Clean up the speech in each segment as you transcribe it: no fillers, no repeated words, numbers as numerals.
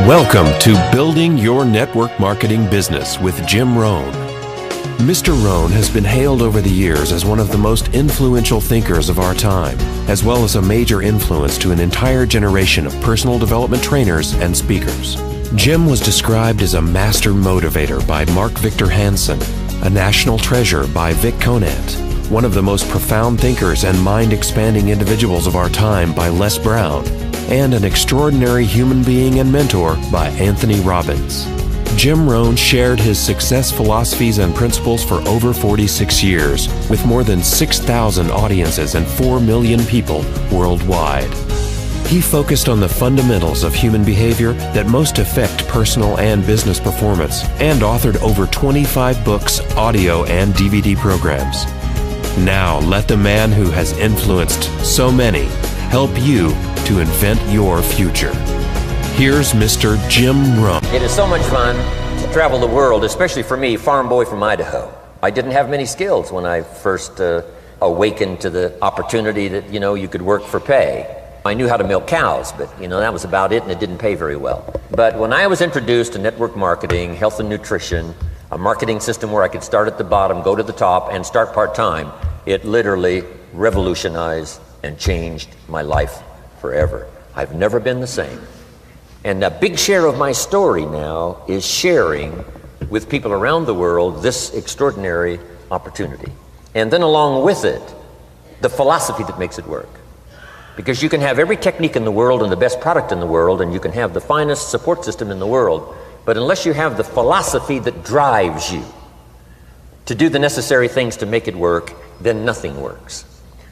Welcome to Building Your Network Marketing Business with Jim Rohn. Mr. Rohn has been hailed over the years as one of the most influential thinkers of our time, as well as a major influence to an entire generation of personal development trainers and speakers. Jim was described as a master motivator by Mark Victor Hansen, a national treasure by Vic Conant, one of the most profound thinkers and mind-expanding individuals of our time by Les Brown, and an extraordinary human being and mentor by Anthony Robbins. Jim Rohn shared his success philosophies and principles for over 46 years, with more than 6,000 audiences and 4 million people worldwide. He focused on the fundamentals of human behavior that most affect personal and business performance, and authored over 25 books, audio, and DVD programs. Now, let the man who has influenced so many help you to invent your future. Here's Mr. Jim Rohn. It is so much fun to travel the world, especially for me, farm boy from Idaho. I didn't have many skills when I first awakened to the opportunity that, you could work for pay. I knew how to milk cows, but, that was about it, and it didn't pay very well. But when I was introduced to network marketing, health and nutrition, a marketing system where I could start at the bottom, go to the top, and start part-time, it literally revolutionized and changed my life forever. I've never been the same. And a big share of my story now is sharing with people around the world this extraordinary opportunity. And then along with it, the philosophy that makes it work. Because you can have every technique in the world and the best product in the world, and you can have the finest support system in the world, but unless you have the philosophy that drives you to do the necessary things to make it work, then nothing works.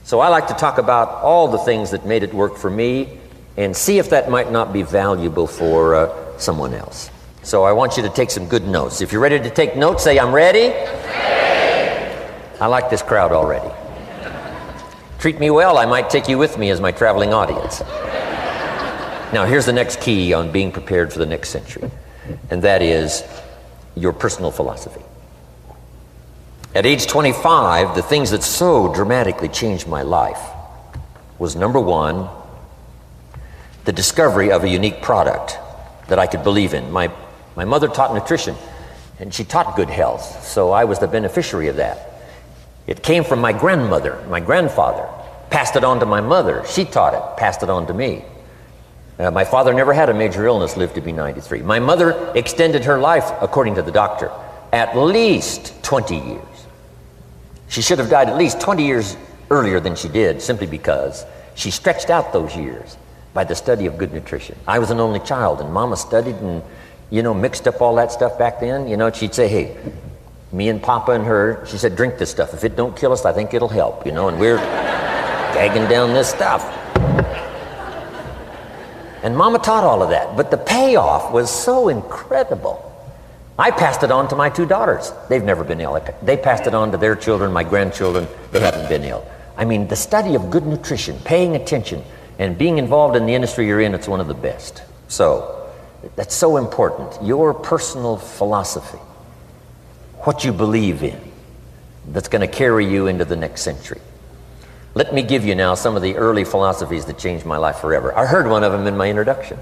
So I like to talk about all the things that made it work for me and see if that might not be valuable for someone else. So I want you to take some good notes. If you're ready to take notes, say, I'm ready. I like this crowd already. Treat me well, I might take you with me as my traveling audience. Now here's the next key on being prepared for the next century, and that is your personal philosophy. At age 25, the things that so dramatically changed my life was, number one, the discovery of a unique product that I could believe in. My mother taught nutrition, and she taught good health, so I was the beneficiary of that. It came from my grandmother, my grandfather, passed it on to my mother. She taught it, passed it on to me. My father never had a major illness, lived to be 93. My mother extended her life, according to the doctor, at least 20 years. She should have died at least 20 years earlier than she did, simply because she stretched out those years by the study of good nutrition. I was an only child, and Mama studied and, mixed up all that stuff back then. She'd say, hey, me and Papa and her, she said, drink this stuff. If it don't kill us, I think it'll help, and we're gagging down this stuff. And Mama taught all of that, but the payoff was so incredible. I passed it on to my 2 daughters. They've never been ill. They passed it on to their children, my grandchildren. They haven't been ill. I mean, the study of good nutrition, paying attention, and being involved in the industry you're in, it's one of the best. So, that's so important. Your personal philosophy, what you believe in, that's going to carry you into the next century. Let me give you now some of the early philosophies that changed my life forever. I heard one of them in my introduction.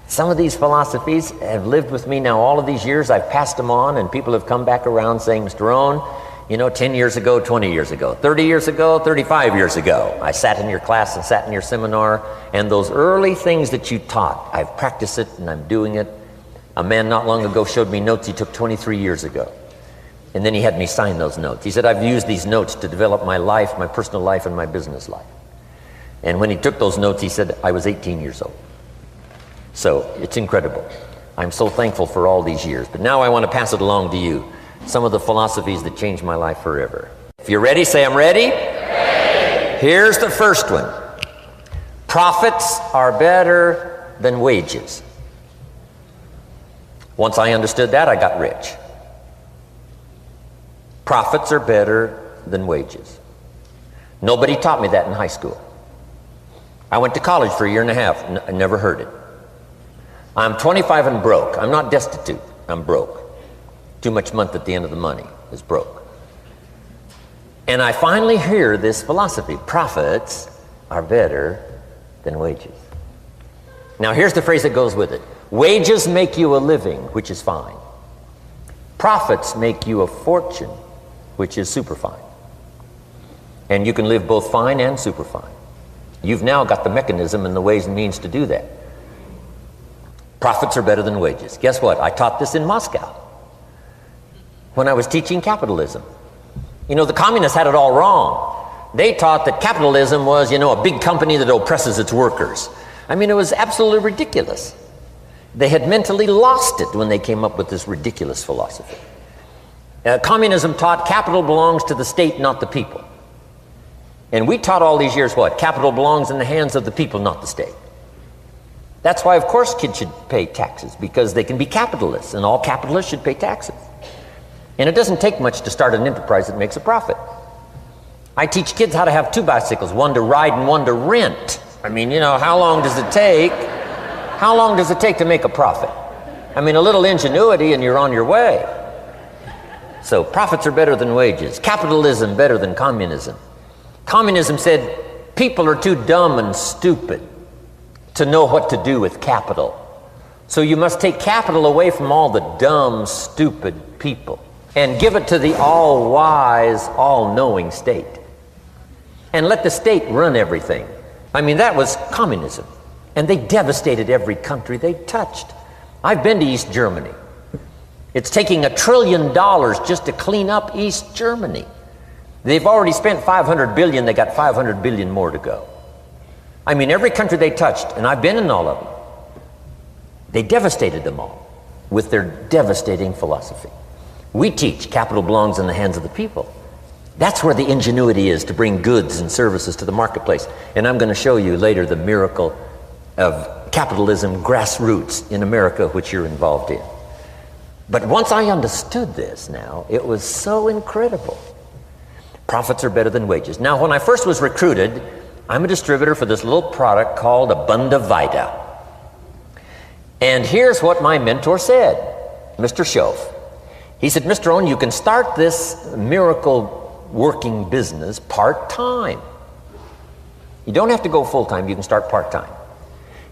Some of these philosophies have lived with me now all of these years. I've passed them on, and people have come back around saying, Mr. Rohn, 10 years ago, 20 years ago, 30 years ago, 35 years ago, I sat in your class and sat in your seminar, and those early things that you taught, I've practiced it and I'm doing it. A man not long ago showed me notes he took 23 years ago, and then he had me sign those notes. He said, I've used these notes to develop my life, my personal life, and my business life. And when he took those notes, he said, I was 18 years old. So it's incredible. I'm so thankful for all these years. But now I want to pass it along to you. Some of the philosophies that changed my life forever. If you're ready, say I'm ready. Ready. Here's the first one. Profits are better than wages. Once I understood that, I got rich. Profits are better than wages. Nobody taught me that in high school. I went to college for a year and a half. I never heard it. I'm 25 and broke. I'm not destitute. I'm broke. Too much month at the end of the money is broke. And I finally hear this philosophy. Profits are better than wages. Now here's the phrase that goes with it. Wages make you a living, which is fine. Profits make you a fortune, which is super fine. And you can live both fine and super fine. You've now got the mechanism and the ways and means to do that. Profits are better than wages. Guess what? I taught this in Moscow when I was teaching capitalism. You know, the communists had it all wrong. They taught that capitalism was, you know, a big company that oppresses its workers. I mean, it was absolutely ridiculous. They had mentally lost it when they came up with this ridiculous philosophy. Communism taught capital belongs to the state, not the people. And we taught all these years what? Capital belongs in the hands of the people, not the state. That's why, of course, kids should pay taxes, because they can be capitalists, and all capitalists should pay taxes. And it doesn't take much to start an enterprise that makes a profit. I teach kids how to have two bicycles, one to ride and one to rent. I mean, you know, how long does it take? How long does it take to make a profit? I mean, a little ingenuity and you're on your way. So profits are better than wages. Capitalism better than communism. Communism said people are too dumb and stupid to know what to do with capital. So you must take capital away from all the dumb, stupid people and give it to the all-wise, all-knowing state. And let the state run everything. I mean, that was communism. And they devastated every country they touched. I've been to East Germany. It's taking $1 trillion just to clean up East Germany. They've already spent $500 billion. They got $500 billion more to go. I mean, every country they touched, and I've been in all of them, they devastated them all with their devastating philosophy. We teach capital belongs in the hands of the people. That's where the ingenuity is to bring goods and services to the marketplace. And I'm going to show you later the miracle of capitalism grassroots in America, which you're involved in. But once I understood this now, it was so incredible. Profits are better than wages. Now, when I first was recruited, I'm a distributor for this little product called Abunda Vita. And here's what my mentor said, Mr. Schoaf. He said, Mr. Rohn, you can start this miracle working business part-time. You don't have to go full-time, you can start part-time.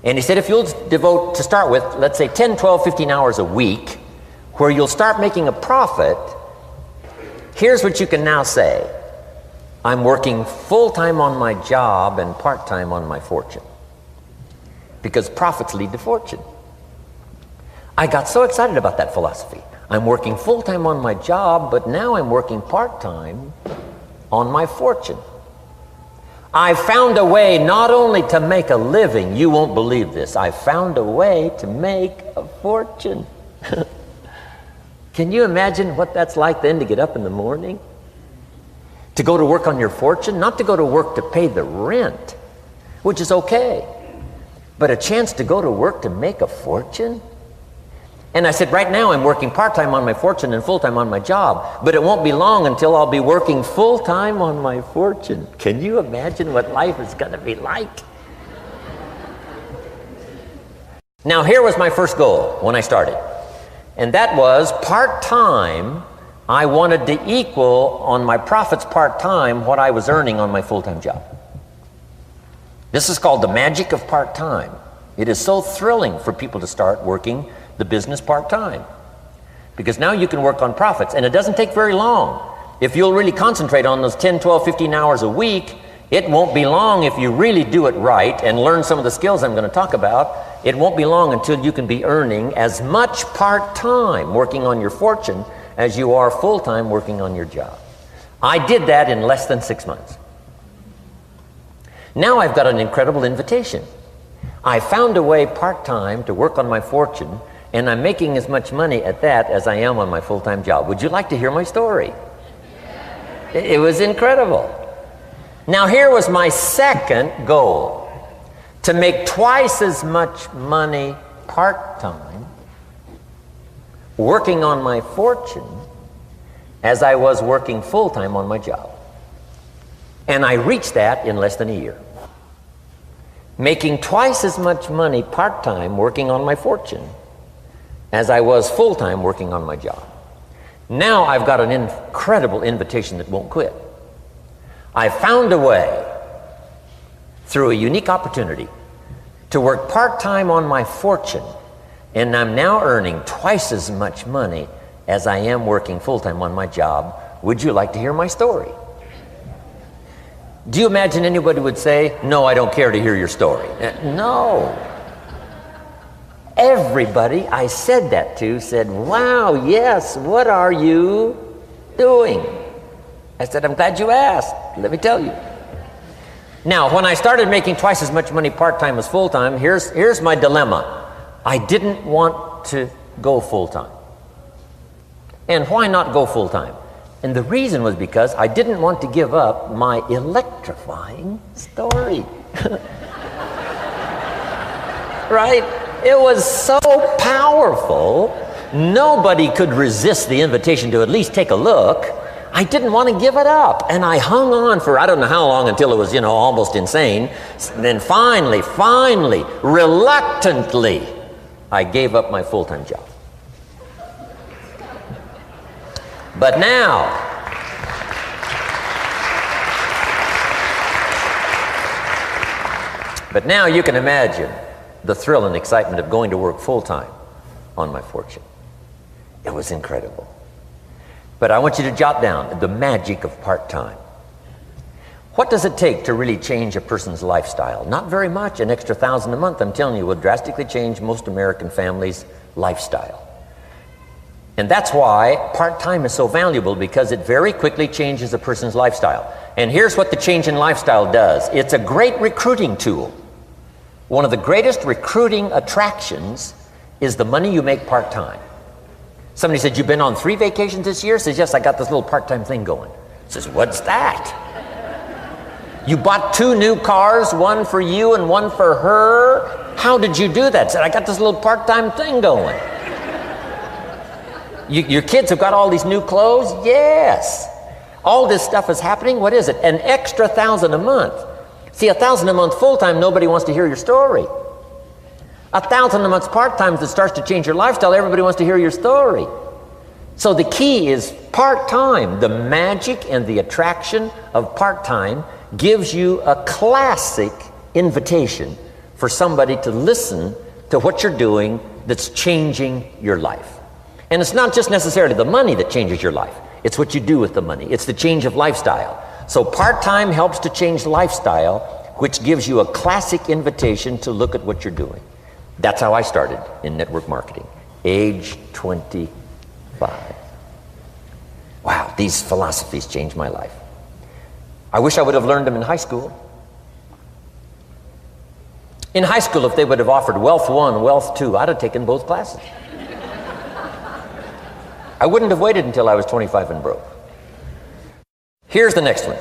And he said, if you'll devote, to start with, let's say 10, 12, 15 hours a week, where you'll start making a profit, here's what you can now say. I'm working full-time on my job and part-time on my fortune. Because profits lead to fortune. I got so excited about that philosophy. I'm working full-time on my job, but now I'm working part-time on my fortune. I found a way not only to make a living, you won't believe this, I found a way to make a fortune. Can you imagine what that's like then to get up in the morning? To go to work on your fortune? Not to go to work to pay the rent, which is okay, but a chance to go to work to make a fortune? And I said, right now I'm working part-time on my fortune and full-time on my job, but it won't be long until I'll be working full-time on my fortune. Can you imagine what life is going to be like? Now, here was my first goal when I started, and that was part-time. I wanted to equal on my profits part-time what I was earning on my full-time job. This is called the magic of part-time. It is so thrilling for people to start working the business part-time, because now you can work on profits, and it doesn't take very long. If you'll really concentrate on those 10, 12, 15 hours a week, it won't be long if you really do it right and learn some of the skills I'm going to talk about. It won't be long until you can be earning as much part-time working on your fortune as you are full-time working on your job. I did that in less than 6 months. Now I've got an incredible invitation. I found a way part-time to work on my fortune, and I'm making as much money at that as I am on my full-time job. Would you like to hear my story? It was incredible. Now here was my second goal, to make twice as much money part-time working on my fortune as I was working full-time on my job. And I reached that in less than a year. Making twice as much money part-time working on my fortune as I was full-time working on my job. Now I've got an incredible invitation that won't quit. I found a way, through a unique opportunity, to work part-time on my fortune And I'm now earning twice as much money as I am working full-time on my job. Would you like to hear my story? Do you imagine anybody would say, no, I don't care to hear your story? No. Everybody I said that to said, wow, yes, what are you doing? I said, I'm glad you asked. Let me tell you. Now, when I started making twice as much money part-time as full-time, here's my dilemma. I didn't want to go full-time. And why not go full-time? And the reason was because I didn't want to give up my electrifying story. Right? It was so powerful, nobody could resist the invitation to at least take a look. I didn't want to give it up. And I hung on for I don't know how long until it was, almost insane. And then finally, reluctantly, I gave up my full-time job. But now, you can imagine the thrill and excitement of going to work full-time on my fortune. It was incredible. But I want you to jot down the magic of part-time. What does it take to really change a person's lifestyle? Not very much. An extra $1,000 a month, I'm telling you, will drastically change most American families' lifestyle. And that's why part-time is so valuable, because it very quickly changes a person's lifestyle. And here's what the change in lifestyle does. It's a great recruiting tool. One of the greatest recruiting attractions is the money you make part-time. Somebody said, you've been on 3 vacations this year? Says, yes, I got this little part-time thing going. Says, what's that? You bought 2 new cars, one for you and one for her? How did you do that? Said, I got this little part-time thing going. Your kids have got all these new clothes? Yes. All this stuff is happening. What is it? An extra $1,000 a month. See, $1,000 a month full-time, nobody wants to hear your story. $1,000 a month part-time that starts to change your lifestyle, everybody wants to hear your story. So the key is part-time. The magic and the attraction of part-time gives you a classic invitation for somebody to listen to what you're doing that's changing your life. And it's not just necessarily the money that changes your life. It's what you do with the money. It's the change of lifestyle. So part-time helps to change lifestyle, which gives you a classic invitation to look at what you're doing. That's how I started in network marketing, age 25. Wow, these philosophies changed my life. I wish I would have learned them in high school. In high school, if they would have offered Wealth 1, Wealth 2, I'd have taken both classes. I wouldn't have waited until I was 25 and broke. Here's the next one.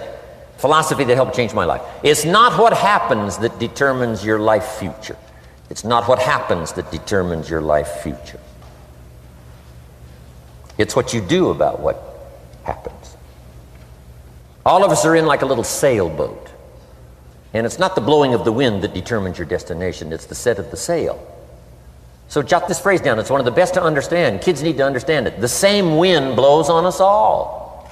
Philosophy that helped change my life. It's not what happens that determines your life future. It's not what happens that determines your life future. It's what you do about what happens. All of us are in like a little sailboat. And it's not the blowing of the wind that determines your destination. It's the set of the sail. So jot this phrase down. It's one of the best to understand. Kids need to understand it. The same wind blows on us all.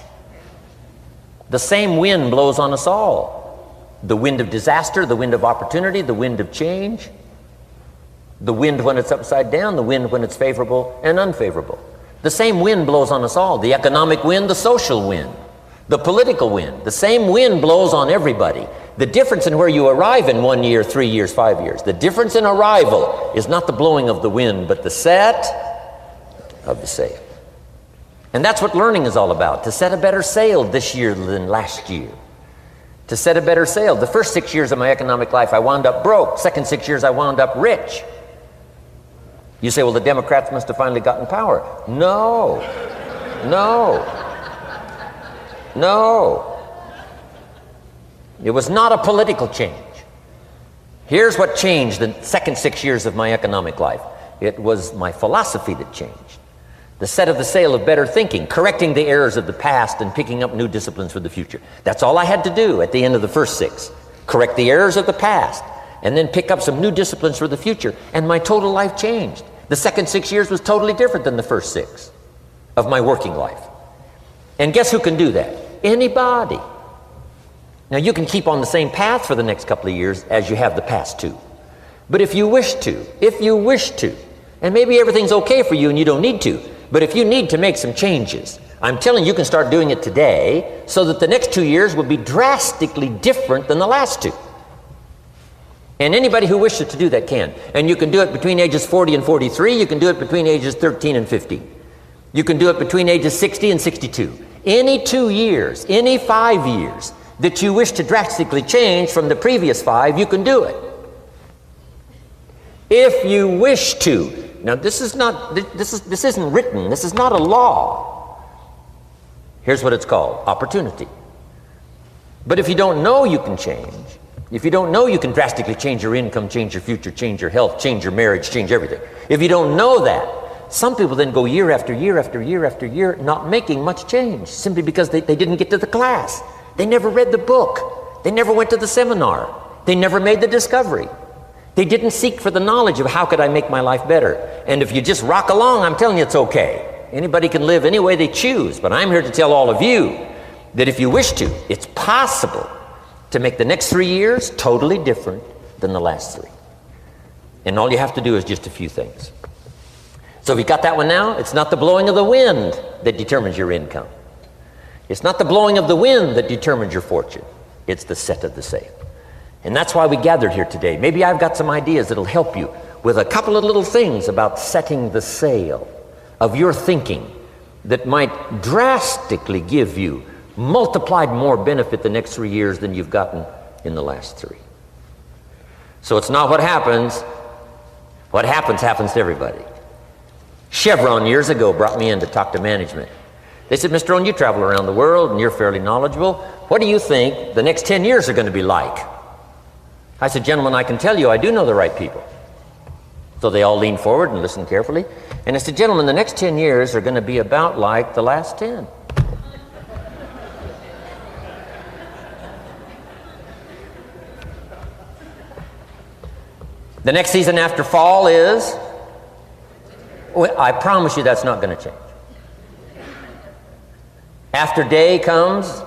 The same wind blows on us all. The wind of disaster, the wind of opportunity, the wind of change. The wind when it's upside down, the wind when it's favorable and unfavorable. The same wind blows on us all. The economic wind, the social wind, the political wind. The same wind blows on everybody. The difference in where you arrive in 1 year, 3 years, 5 years, the difference in arrival is not the blowing of the wind, but the set of the sail. And that's what learning is all about, to set a better sail this year than last year. To set a better sail. The first 6 years of my economic life, I wound up broke. Second 6 years, I wound up rich. You say, well, the Democrats must have finally gotten power. No. It was not a political change. Here's what changed the second 6 years of my economic life. It was my philosophy that changed. The set of the sail of better thinking, correcting the errors of the past and picking up new disciplines for the future. That's all I had to do at the end of the first 6. Correct the errors of the past and then pick up some new disciplines for the future. And my total life changed. The second 6 years was totally different than the first 6 of my working life. And guess who can do that? Anybody. Now you can keep on the same path for the next couple of years as you have the past 2. But if you wish to, And maybe everything's okay for you and you don't need to. But if you need to make some changes, I'm telling you, you can start doing it today so that the next 2 years will be drastically different than the last 2. And anybody who wishes to do that can. And you can do it between ages 40 and 43. You can do it between ages 13 and 15. You can do it between ages 60 and 62. Any 2 years, any 5 years that you wish to drastically change from the previous 5, you can do it. If you wish to. Now this isn't written. This is not a law. Here's what it's called: opportunity. But if you don't know you can change, if you don't know you can drastically change your income, change your future, change your health, change your marriage, change everything, if you don't know that, some people then go year after year after year after year not making much change simply because they didn't get to the class. They never read the book. They never went to the seminar. They never made the discovery. They didn't seek for the knowledge of how could I make my life better. And if you just rock along, I'm telling you it's okay. Anybody can live any way they choose, but I'm here to tell all of you that if you wish to, it's possible to make the next 3 years totally different than the last 3. And all you have to do is just a few things. So if you got that one now, it's not the blowing of the wind that determines your income. It's not the blowing of the wind that determines your fortune. It's the set of the sail. And that's why we gathered here today. Maybe I've got some ideas that'll help you with a couple of little things about setting the sail of your thinking that might drastically give you multiplied more benefit the next 3 years than you've gotten in the last 3. So it's not what happens. What happens to everybody. Chevron years ago brought me in to talk to management. They said, Mr. Rohn, you travel around the world and you're fairly knowledgeable. What do you think the next 10 years are going to be like? I said, gentlemen, I can tell you I do know the right people. So they all leaned forward and listened carefully. And I said, gentlemen, the next 10 years are going to be about like the last 10. The next season after fall is, I promise you that's not going to change. After day comes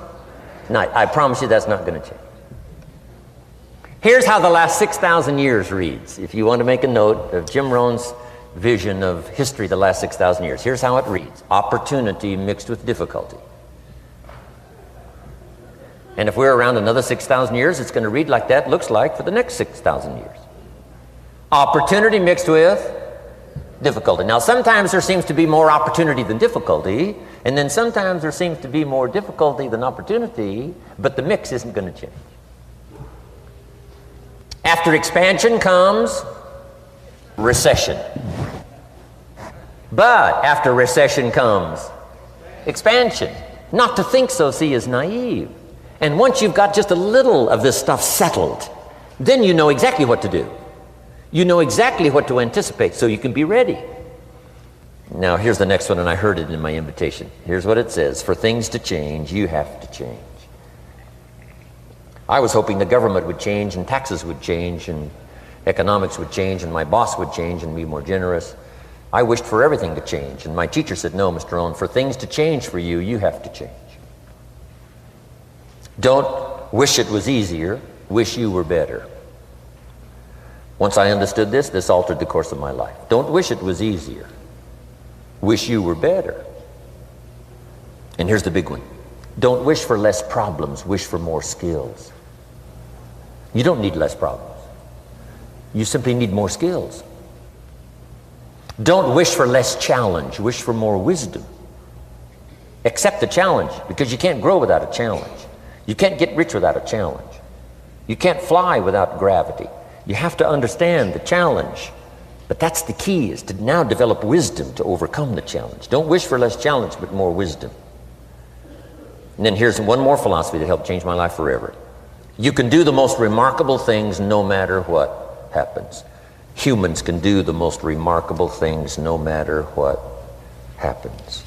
night. I promise you that's not going to change. Here's how the last 6,000 years reads. If you want to make a note of Jim Rohn's vision of history the last 6,000 years, here's how it reads: opportunity mixed with difficulty. And if we're around another 6,000 years, it's going to read like that looks like for the next 6,000 years. Opportunity mixed with difficulty. Now, sometimes there seems to be more opportunity than difficulty, and then sometimes there seems to be more difficulty than opportunity, but the mix isn't going to change. After expansion comes recession. But after recession comes expansion. Not to think so, see, is naive. And once you've got just a little of this stuff settled, then you know exactly what to do. You know exactly what to anticipate, so you can be ready. Now, here's the next one, and I heard it in my invitation. Here's what it says: for things to change, you have to change. I was hoping the government would change, and taxes would change, and economics would change, and my boss would change and be more generous. I wished for everything to change, and my teacher said, no, Mr. Rohn, for things to change for you, you have to change. Don't wish it was easier, wish you were better. Once I understood this, this altered the course of my life. Don't wish it was easier, wish you were better. And here's the big one: don't wish for less problems, wish for more skills. You don't need less problems. You simply need more skills. Don't wish for less challenge, wish for more wisdom. Accept the challenge, because you can't grow without a challenge. You can't get rich without a challenge. You can't fly without gravity. You have to understand the challenge. But that's the key, is to now develop wisdom to overcome the challenge. Don't wish for less challenge, but more wisdom. And then here's one more philosophy that helped change my life forever. You can do the most remarkable things no matter what happens. Humans can do the most remarkable things no matter what happens.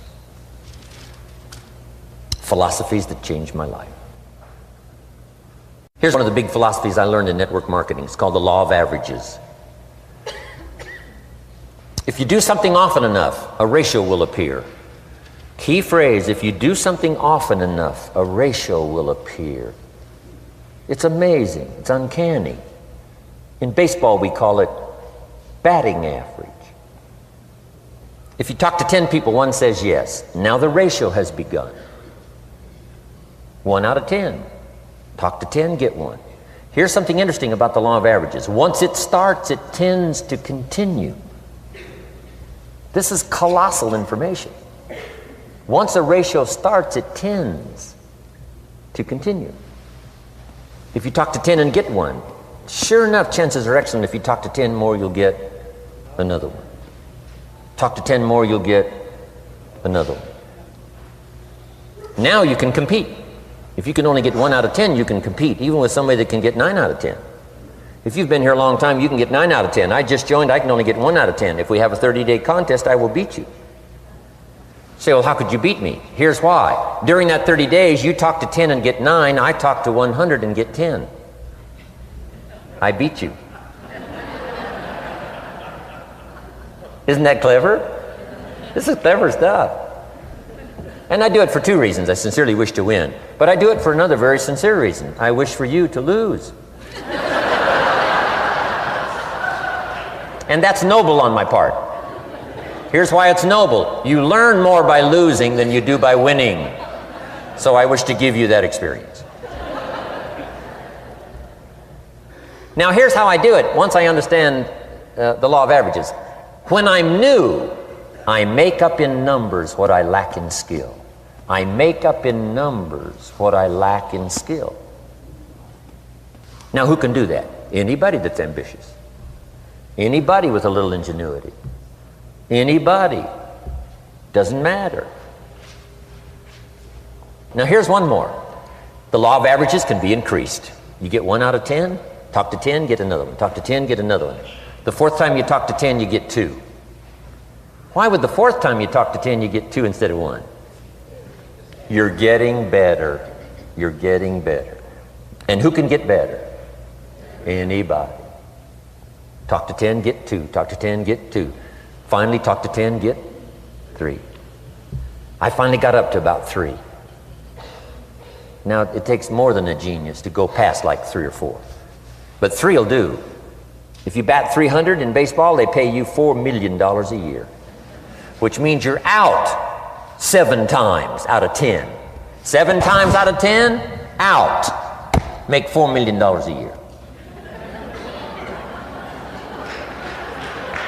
Philosophies that changed my life. Here's one of the big philosophies I learned in network marketing. It's called the law of averages. If you do something often enough, a ratio will appear. Key phrase: if you do something often enough, a ratio will appear. It's amazing. It's uncanny. In baseball, we call it batting average. If you talk to 10 people, one says yes. Now the ratio has begun. 1 out of 10. Talk to 10, get 1. Here's something interesting about the law of averages. Once it starts, it tends to continue. This is colossal information. Once a ratio starts, it tends to continue. If you talk to 10 and get 1, sure enough, chances are excellent if you talk to 10 more, you'll get another one. Talk to 10 more, you'll get another one. Now you can compete. If you can only get 1 out of 10, you can compete, even with somebody that can get 9 out of 10. If you've been here a long time, you can get 9 out of 10. I just joined, I can only get 1 out of 10. If we have a 30-day contest, I will beat you. Say, well, how could you beat me? Here's why. During that 30 days, you talk to 10 and get 9. I talk to 100 and get 10. I beat you. Isn't that clever? This is clever stuff. And I do it for 2 reasons. I sincerely wish to win. But I do it for another very sincere reason. I wish for you to lose. And that's noble on my part. Here's why it's noble. You learn more by losing than you do by winning. So I wish to give you that experience. Now here's how I do it once I understand the law of averages. When I'm new, I make up in numbers what I lack in skill. I make up in numbers what I lack in skill. Now who can do that? Anybody that's ambitious. Anybody with a little ingenuity. Anybody. Doesn't matter. Now here's one more. The law of averages can be increased. You get 1 out of 10, talk to 10, get another one. Talk to 10, get another one. The 4th time you talk to 10, you get 2. Why would the 4th time you talk to 10, you get 2 instead of 1? You're getting better. You're getting better. And who can get better? Anybody. Talk to 10, get 2. Talk to 10, get 2. Finally, talk to 10, get 3. I finally got up to about 3. Now, it takes more than a genius to go past like 3 or 4. But 3 will do. If you bat 300 in baseball, they pay you $4 million a year, which means you're out 7 times out of 10. 7 times out of 10, out. Make $4 million a year.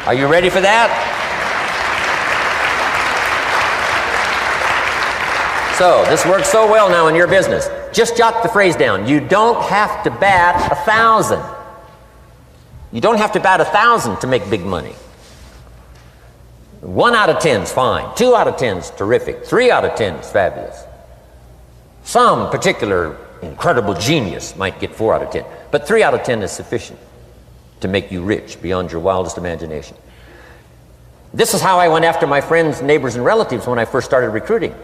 Are you ready for that? So, this works so well now in your business. Just jot the phrase down. You don't have to bat 1,000. You don't have to bat 1,000 to make big money. 1 out of 10 is fine. 2 out of 10 is terrific. 3 out of 10 is fabulous. Some particular incredible genius might get 4 out of 10. But 3 out of 10 is sufficient to make you rich beyond your wildest imagination. This is how I went after my friends, neighbors, and relatives when I first started recruiting.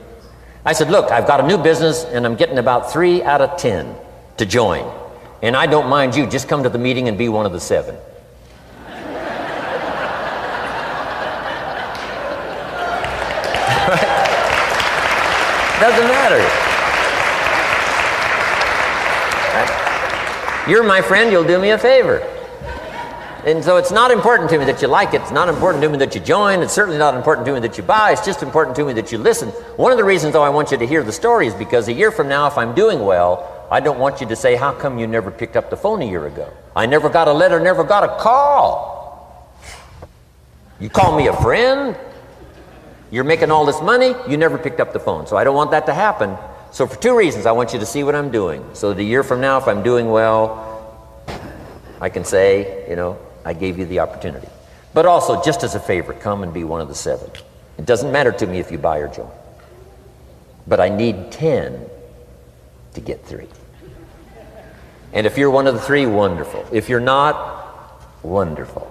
I said, look, I've got a new business and I'm getting about 3 out of 10 to join. And I don't mind you, just come to the meeting and be one of the 7. Doesn't matter. You're my friend, you'll do me a favor. And so it's not important to me that you like it. It's not important to me that you join. It's certainly not important to me that you buy. It's just important to me that you listen. One of the reasons, though, I want you to hear the story is because a year from now, if I'm doing well, I don't want you to say, how come you never picked up the phone a year ago? I never got a letter, never got a call. You call me a friend? You're making all this money, you never picked up the phone. So I don't want that to happen. So for 2 reasons, I want you to see what I'm doing. So that a year from now, if I'm doing well, I can say, you know, I gave you the opportunity. But also, just as a favor, come and be one of the 7. It doesn't matter to me if you buy or join. But I need 10 to get 3. And if you're one of the 3, wonderful. If you're not, wonderful.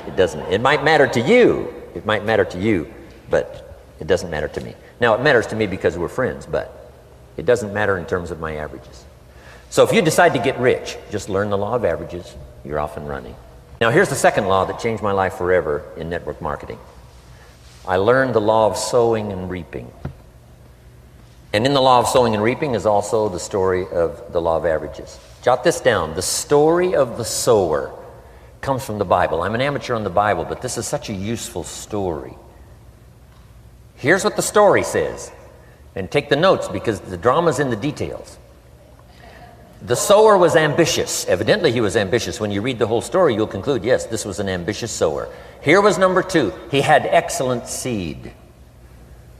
It doesn't. It might matter to you. It might matter to you, but it doesn't matter to me. Now, it matters to me because we're friends, but it doesn't matter in terms of my averages. So if you decide to get rich, just learn the law of averages. You're off and running. Now, here's the second law that changed my life forever in network marketing. I learned the law of sowing and reaping. And in the law of sowing and reaping is also the story of the law of averages. Jot this down. The story of the sower comes from the Bible. I'm an amateur on the Bible, but this is such a useful story. Here's what the story says. And take the notes because the drama's in the details. The sower was ambitious. Evidently he was ambitious. When you read the whole story, you'll conclude, yes, this was an ambitious sower. Here was number 2. He had excellent seed.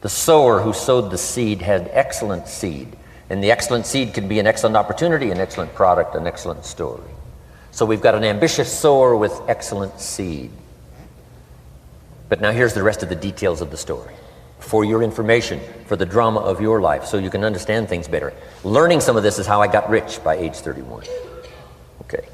The sower who sowed the seed had excellent seed. And the excellent seed can be an excellent opportunity, an excellent product, an excellent story. So we've got an ambitious sower with excellent seed. But now here's the rest of the details of the story. For your information, for the drama of your life, so you can understand things better. Learning some of this is how I got rich by age 31. Okay.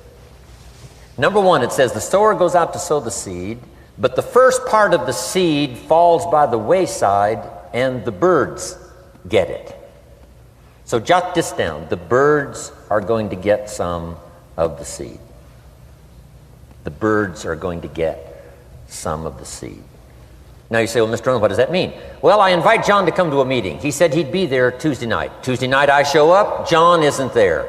Number 1, it says the sower goes out to sow the seed, but the first part of the seed falls by the wayside and the birds get it. So jot this down. The birds are going to get some of the seed. The birds are going to get some of the seed. Now you say, well, Mr. Rohn, what does that mean? Well, I invite John to come to a meeting. He said he'd be there Tuesday night. Tuesday night I show up, John isn't there.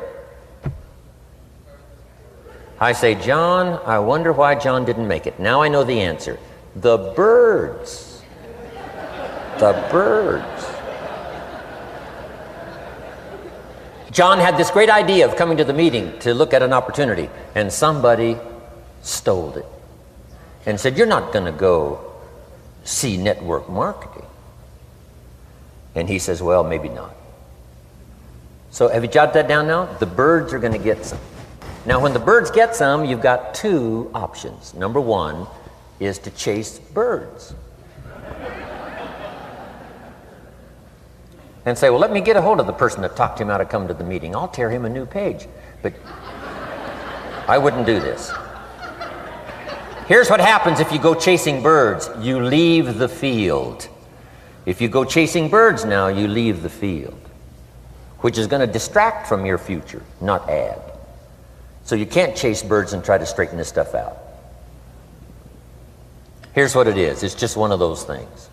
I say, John, I wonder why John didn't make it. Now I know the answer. The birds. The birds. John had this great idea of coming to the meeting to look at an opportunity, and somebody stole it and said, you're not going to go see network marketing. And he says, well, maybe not. So have you jotted that down now? The birds are going to get some. Now when the birds get some, you've got 2 options. Number 1 is to chase birds. And say, well, let me get a hold of the person that talked him out of coming to the meeting. I'll tear him a new page. But I wouldn't do this. Here's what happens if you go chasing birds. You leave the field. If you go chasing birds now, you leave the field, which is going to distract from your future, not add. So you can't chase birds and try to straighten this stuff out. Here's what it is. It's just one of those things.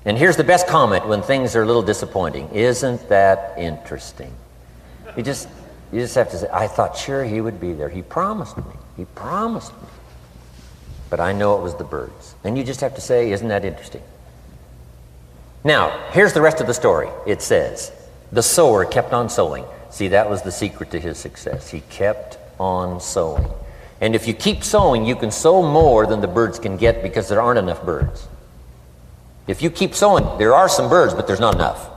And here's the best comment when things are a little disappointing. Isn't that interesting? You just have to say, I thought sure he would be there. He promised me. He promised me. But I know it was the birds. And you just have to say, isn't that interesting? Now, here's the rest of the story. It says, the sower kept on sowing. See, that was the secret to his success. He kept on sowing. And if you keep sowing, you can sow more than the birds can get because there aren't enough birds. If you keep sowing, there are some birds, but there's not enough.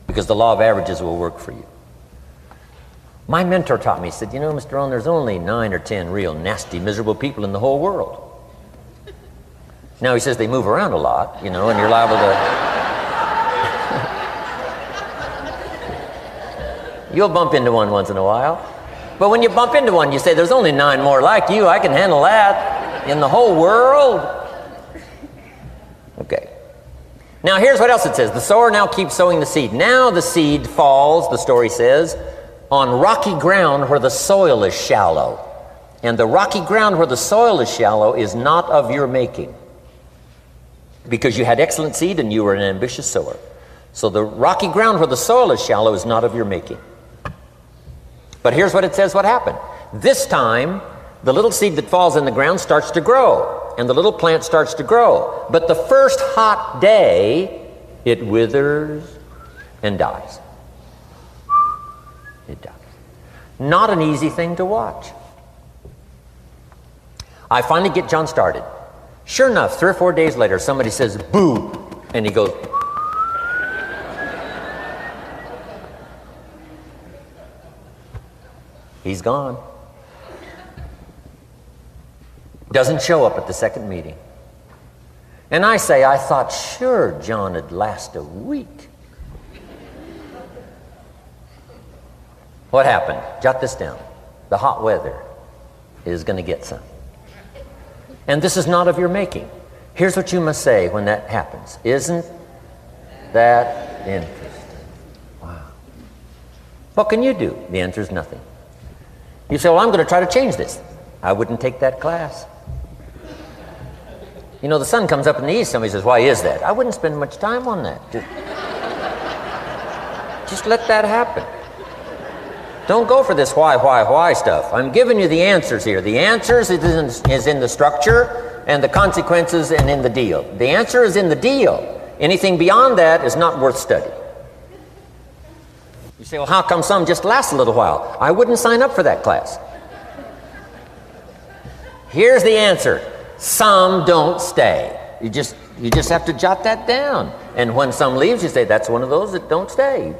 Because the law of averages will work for you. My mentor taught me, he said, you know, Mr. Rohn, there's only 9 or 10 real nasty, miserable people in the whole world. Now, he says they move around a lot, you know, and you're liable to... You'll bump into one once in a while. But when you bump into one, you say, there's only 9 more like you. I can handle that in the whole world. Okay. Now, here's what else it says. The sower now keeps sowing the seed. Now the seed falls, the story says, on rocky ground where the soil is shallow. And the rocky ground where the soil is shallow is not of your making. Because you had excellent seed and you were an ambitious sower. So the rocky ground where the soil is shallow is not of your making. But here's what it says what happened. This time, the little seed that falls in the ground starts to grow. And the little plant starts to grow. But the first hot day, it withers and dies. It dies. Not an easy thing to watch. I finally get John started. Sure enough, 3 or 4 days later, somebody says, boo, and he goes, he's gone. Doesn't show up at the second meeting. And I say, I thought sure John would last a week. What happened? Jot this down. The hot weather is going to get some. And this is not of your making. Here's what you must say when that happens. Isn't that interesting? Wow. What can you do? The answer is nothing. You say, well, I'm going to try to change this. I wouldn't take that class. You know, the sun comes up in the east. Somebody says, why is that? I wouldn't spend much time on that. Just let that happen. Don't go for this why stuff. I'm giving you the answers here. The answers is in the structure, and the consequences and in the deal. The answer is in the deal. Anything beyond that is not worth study. You say, well, how come some just last a little while? I wouldn't sign up for that class. Here's the answer. Some don't stay. You just have to jot that down. And when some leaves, you say, that's one of those that don't stay.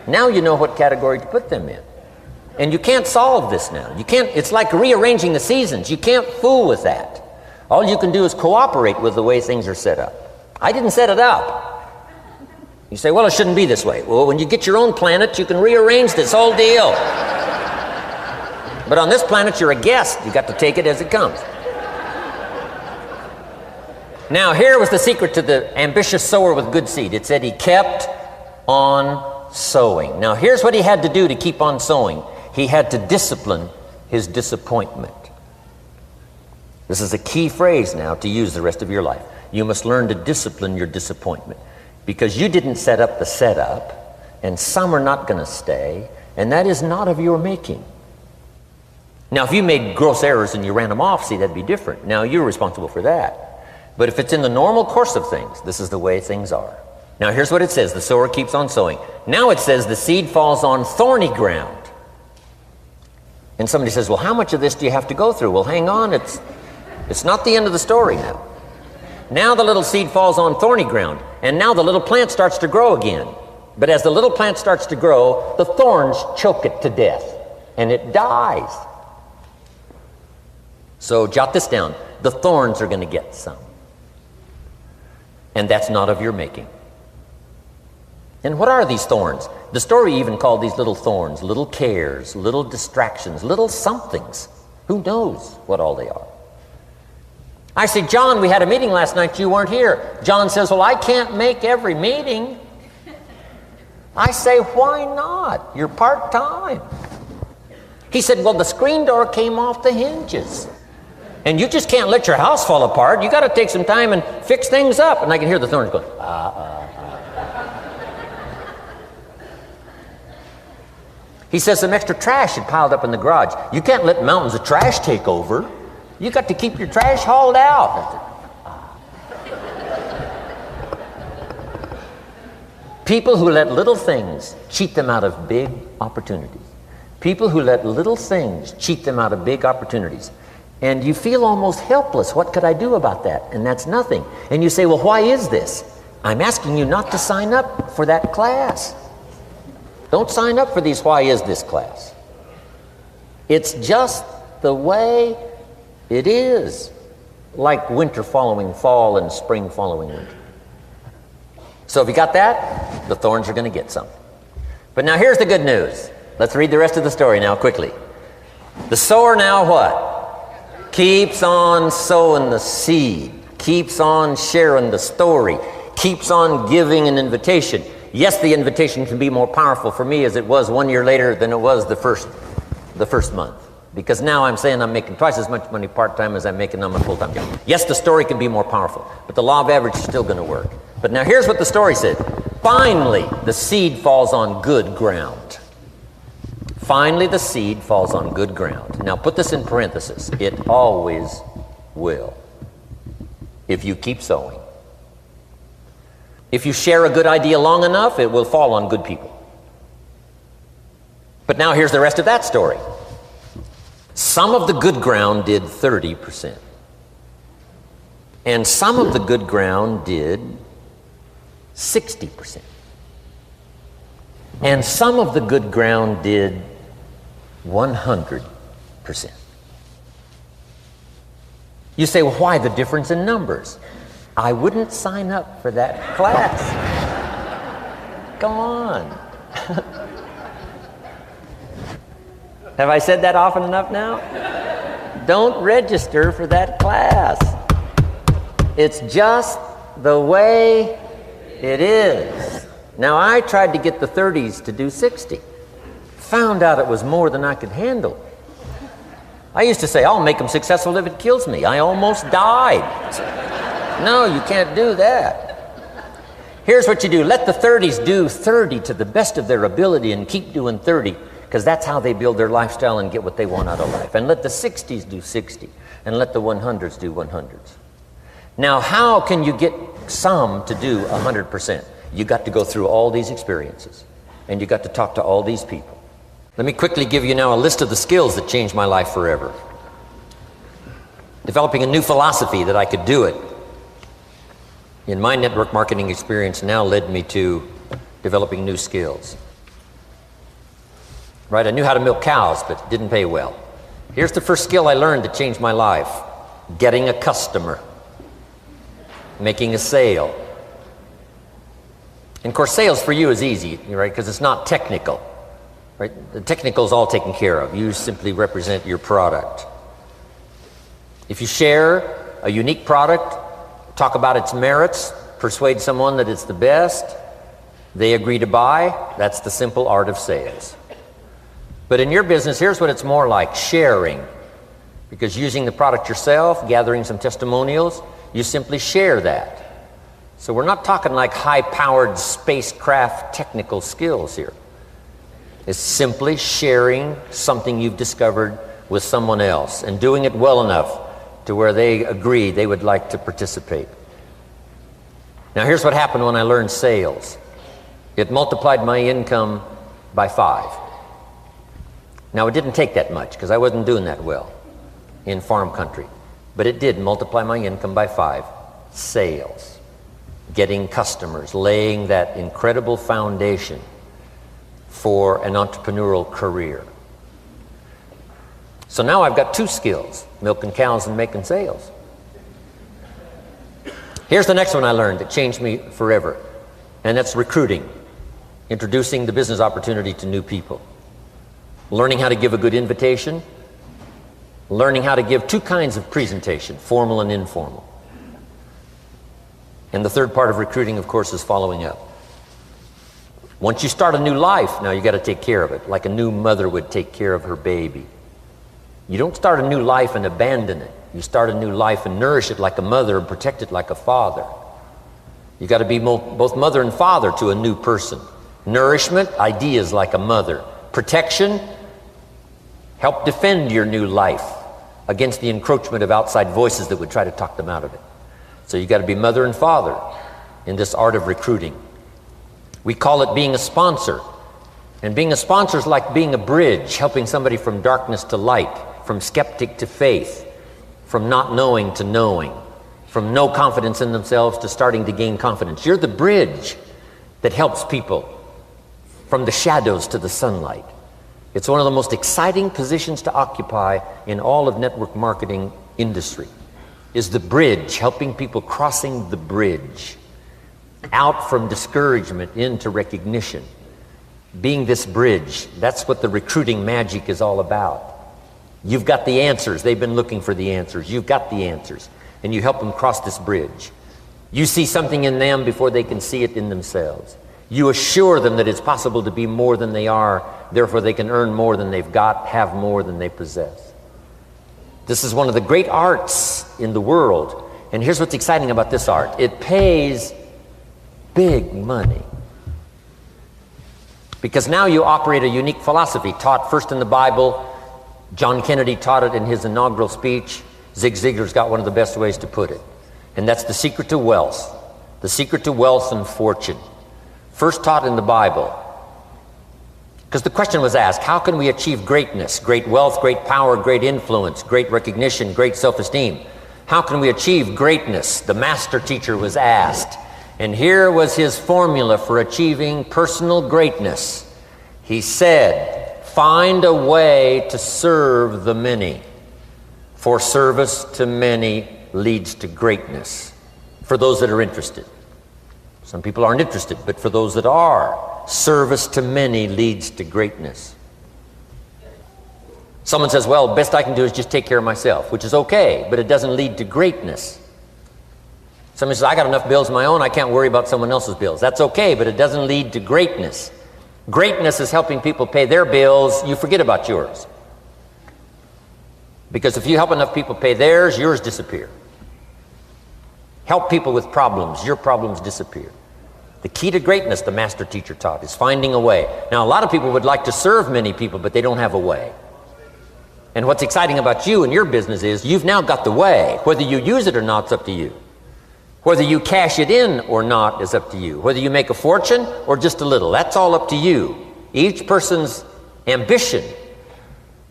Now you know what category to put them in. And you can't solve this now. You can't. It's like rearranging the seasons. You can't fool with that. All you can do is cooperate with the way things are set up. I didn't set it up. You say, well, it shouldn't be this way. Well, when you get your own planet, you can rearrange this whole deal. But on this planet, you're a guest. You got to take it as it comes. Now, here was the secret to the ambitious sower with good seed. It said he kept on sowing. Now, here's what he had to do to keep on sowing. He had to discipline his disappointment. This is a key phrase now to use the rest of your life. You must learn to discipline your disappointment, because you didn't set up the setup, and some are not going to stay, and that is not of your making. Now, if you made gross errors and you ran them off, see, that'd be different. Now, you're responsible for that. But if it's in the normal course of things, this is the way things are. Now, here's what it says. The sower keeps on sowing. Now it says the seed falls on thorny ground. And somebody says, well, how much of this do you have to go through? Well, hang on. It's not the end of the story now. Now the little seed falls on thorny ground. And now the little plant starts to grow again. But as the little plant starts to grow, the thorns choke it to death. And it dies. So jot this down. The thorns are going to get some. And that's not of your making. And what are these thorns? The story even called these little thorns, little cares, little distractions, little somethings. Who knows what all they are? I say, John, we had a meeting last night, you weren't here. John says, well, I can't make every meeting. I say, why not? You're part-time. He said, well, the screen door came off the hinges. And you just can't let your house fall apart. You got to take some time and fix things up. And I can hear the thorns going, He says some extra trash had piled up in the garage. You can't let mountains of trash take over. You got to keep your trash hauled out. People who let little things cheat them out of big opportunities. People who let little things cheat them out of big opportunities. And you feel almost helpless. What could I do about that? And that's nothing. And you say, well, why is this? I'm asking you not to sign up for that class. Don't sign up for these why is this class. It's just the way it is. Like winter following fall and spring following winter. So if you got that, the thorns are going to get some. But now here's the good news. Let's read the rest of the story now quickly. The sower now what? Keeps on sowing the seed, keeps on sharing the story, keeps on giving an invitation. Yes, the invitation can be more powerful for me as it was 1 year later than it was the first month. Because now I'm saying I'm making twice as much money part-time as I'm making on my full-time job. Yes, the story can be more powerful, but the law of average is still going to work. But now here's what the story said. Finally, the seed falls on good ground. Finally, the seed falls on good ground. Now put this in parentheses. It always will, if you keep sowing. If you share a good idea long enough, it will fall on good people. But now here's the rest of that story. Some of the good ground did 30%. And some of the good ground did 60%. And some of the good ground did 100%. You say, well, why the difference in numbers? I wouldn't sign up for that class. Come on. Have I said that often enough now? Don't register for that class. It's just the way it is. Now, I tried to get the 30s to do 60. Found out it was more than I could handle. I used to say, I'll make them successful if it kills me. I almost died. No, you can't do that. Here's what you do. Let the 30s do 30 to the best of their ability and keep doing 30. because that's how they build their lifestyle and get what they want out of life. And let the 60s do 60, and let the 100s do 100s. Now, how can you get some to do 100%? You got to go through all these experiences, and you got to talk to all these people. Let me quickly give you now a list of the skills that changed my life forever. Developing a new philosophy that I could do it in my network marketing experience now led me to developing new skills. Right, I knew how to milk cows, but it didn't pay well. Here's the first skill I learned that changed my life: getting a customer, making a sale. And of course, sales for you is easy, right? Because it's not technical, right? The technical is all taken care of. You simply represent your product. If you share a unique product, talk about its merits, persuade someone that it's the best, they agree to buy, that's the simple art of sales. But in your business, here's what it's more like: sharing. Because using the product yourself, gathering some testimonials, you simply share that. So we're not talking like high-powered spacecraft technical skills here. It's simply sharing something you've discovered with someone else and doing it well enough to where they agree they would like to participate. Now here's what happened when I learned sales. It multiplied my income by 5. Now it didn't take that much because I wasn't doing that well in farm country, but it did multiply my income by 5. Sales, getting customers, laying that incredible foundation for an entrepreneurial career. So now I've got 2 skills: milking cows and making sales. Here's the next one I learned that changed me forever, and that's recruiting, introducing the business opportunity to new people, learning how to give a good invitation, learning how to give 2 kinds of presentation, formal and informal. And the third part of recruiting, of course, is following up. Once you start a new life, now you got to take care of it, like a new mother would take care of her baby. You don't start a new life and abandon it. You start a new life and nourish it like a mother and protect it like a father. You got to be both mother and father to a new person. Nourishment, ideas like a mother. Protection, help defend your new life against the encroachment of outside voices that would try to talk them out of it. So you got to be mother and father in this art of recruiting. We call it being a sponsor. And being a sponsor is like being a bridge, helping somebody from darkness to light, from skeptic to faith, from not knowing to knowing, from no confidence in themselves to starting to gain confidence. You're the bridge that helps people from the shadows to the sunlight. It's one of the most exciting positions to occupy in all of network marketing industry, is the bridge, helping people crossing the bridge out from discouragement into recognition. Being this bridge, that's what the recruiting magic is all about. You've got the answers. They've been looking for the answers. You've got the answers, and you help them cross this bridge. You see something in them before they can see it in themselves. You assure them that it's possible to be more than they are, therefore they can earn more than they've got, have more than they possess. This is one of the great arts in the world, and here's what's exciting about this art. It pays big money. Because now you operate a unique philosophy taught first in the Bible. John Kennedy taught it in his inaugural speech. Zig Ziglar's got one of the best ways to put it. And that's the secret to wealth. The secret to wealth and fortune. First taught in the Bible. Because the question was asked, how can we achieve greatness, great wealth, great power, great influence, great recognition, great self-esteem? How can we achieve greatness? The master teacher was asked. And here was his formula for achieving personal greatness. He said, find a way to serve the many, for service to many leads to greatness. For those that are interested. Some people aren't interested, but for those that are, service to many leads to greatness. Someone says, well, best I can do is just take care of myself, which is okay, but it doesn't lead to greatness. Somebody says, I got enough bills of my own, I can't worry about someone else's bills. That's okay, but it doesn't lead to greatness. Greatness is helping people pay their bills, you forget about yours. Because if you help enough people pay theirs, yours disappear. Help people with problems, your problems disappear. The key to greatness, the master teacher taught, is finding a way. Now, a lot of people would like to serve many people, but they don't have a way. And what's exciting about you and your business is you've now got the way. Whether you use it or not, it's up to you. Whether you cash it in or not is up to you. Whether you make a fortune or just a little, that's all up to you. Each person's ambition,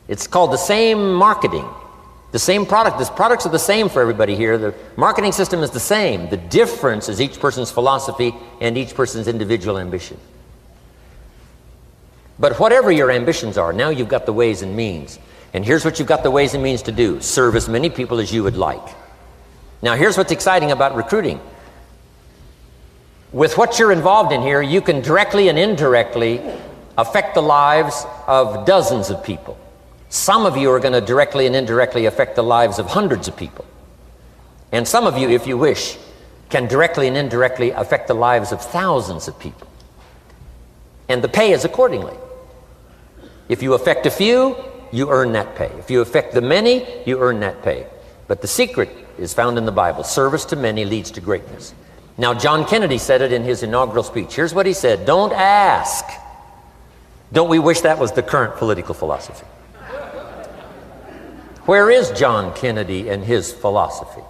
it's called the same marketing, the same product. The products are the same for everybody here. The marketing system is the same. The difference is each person's philosophy and each person's individual ambition. But whatever your ambitions are, now you've got the ways and means. And here's what you've got the ways and means to do. Serve as many people as you would like. Now here's what's exciting about recruiting. With what you're involved in here, you can directly and indirectly affect the lives of dozens of people. Some of you are going to directly and indirectly affect the lives of hundreds of people. And some of you, if you wish, can directly and indirectly affect the lives of thousands of people. And the pay is accordingly. If you affect a few, you earn that pay. If you affect the many, you earn that pay. But the secret is found in the Bible. Service to many leads to greatness. Now, John Kennedy said it in his inaugural speech. Here's what he said: don't ask. Don't we wish that was the current political philosophy? Where is John Kennedy and his philosophy?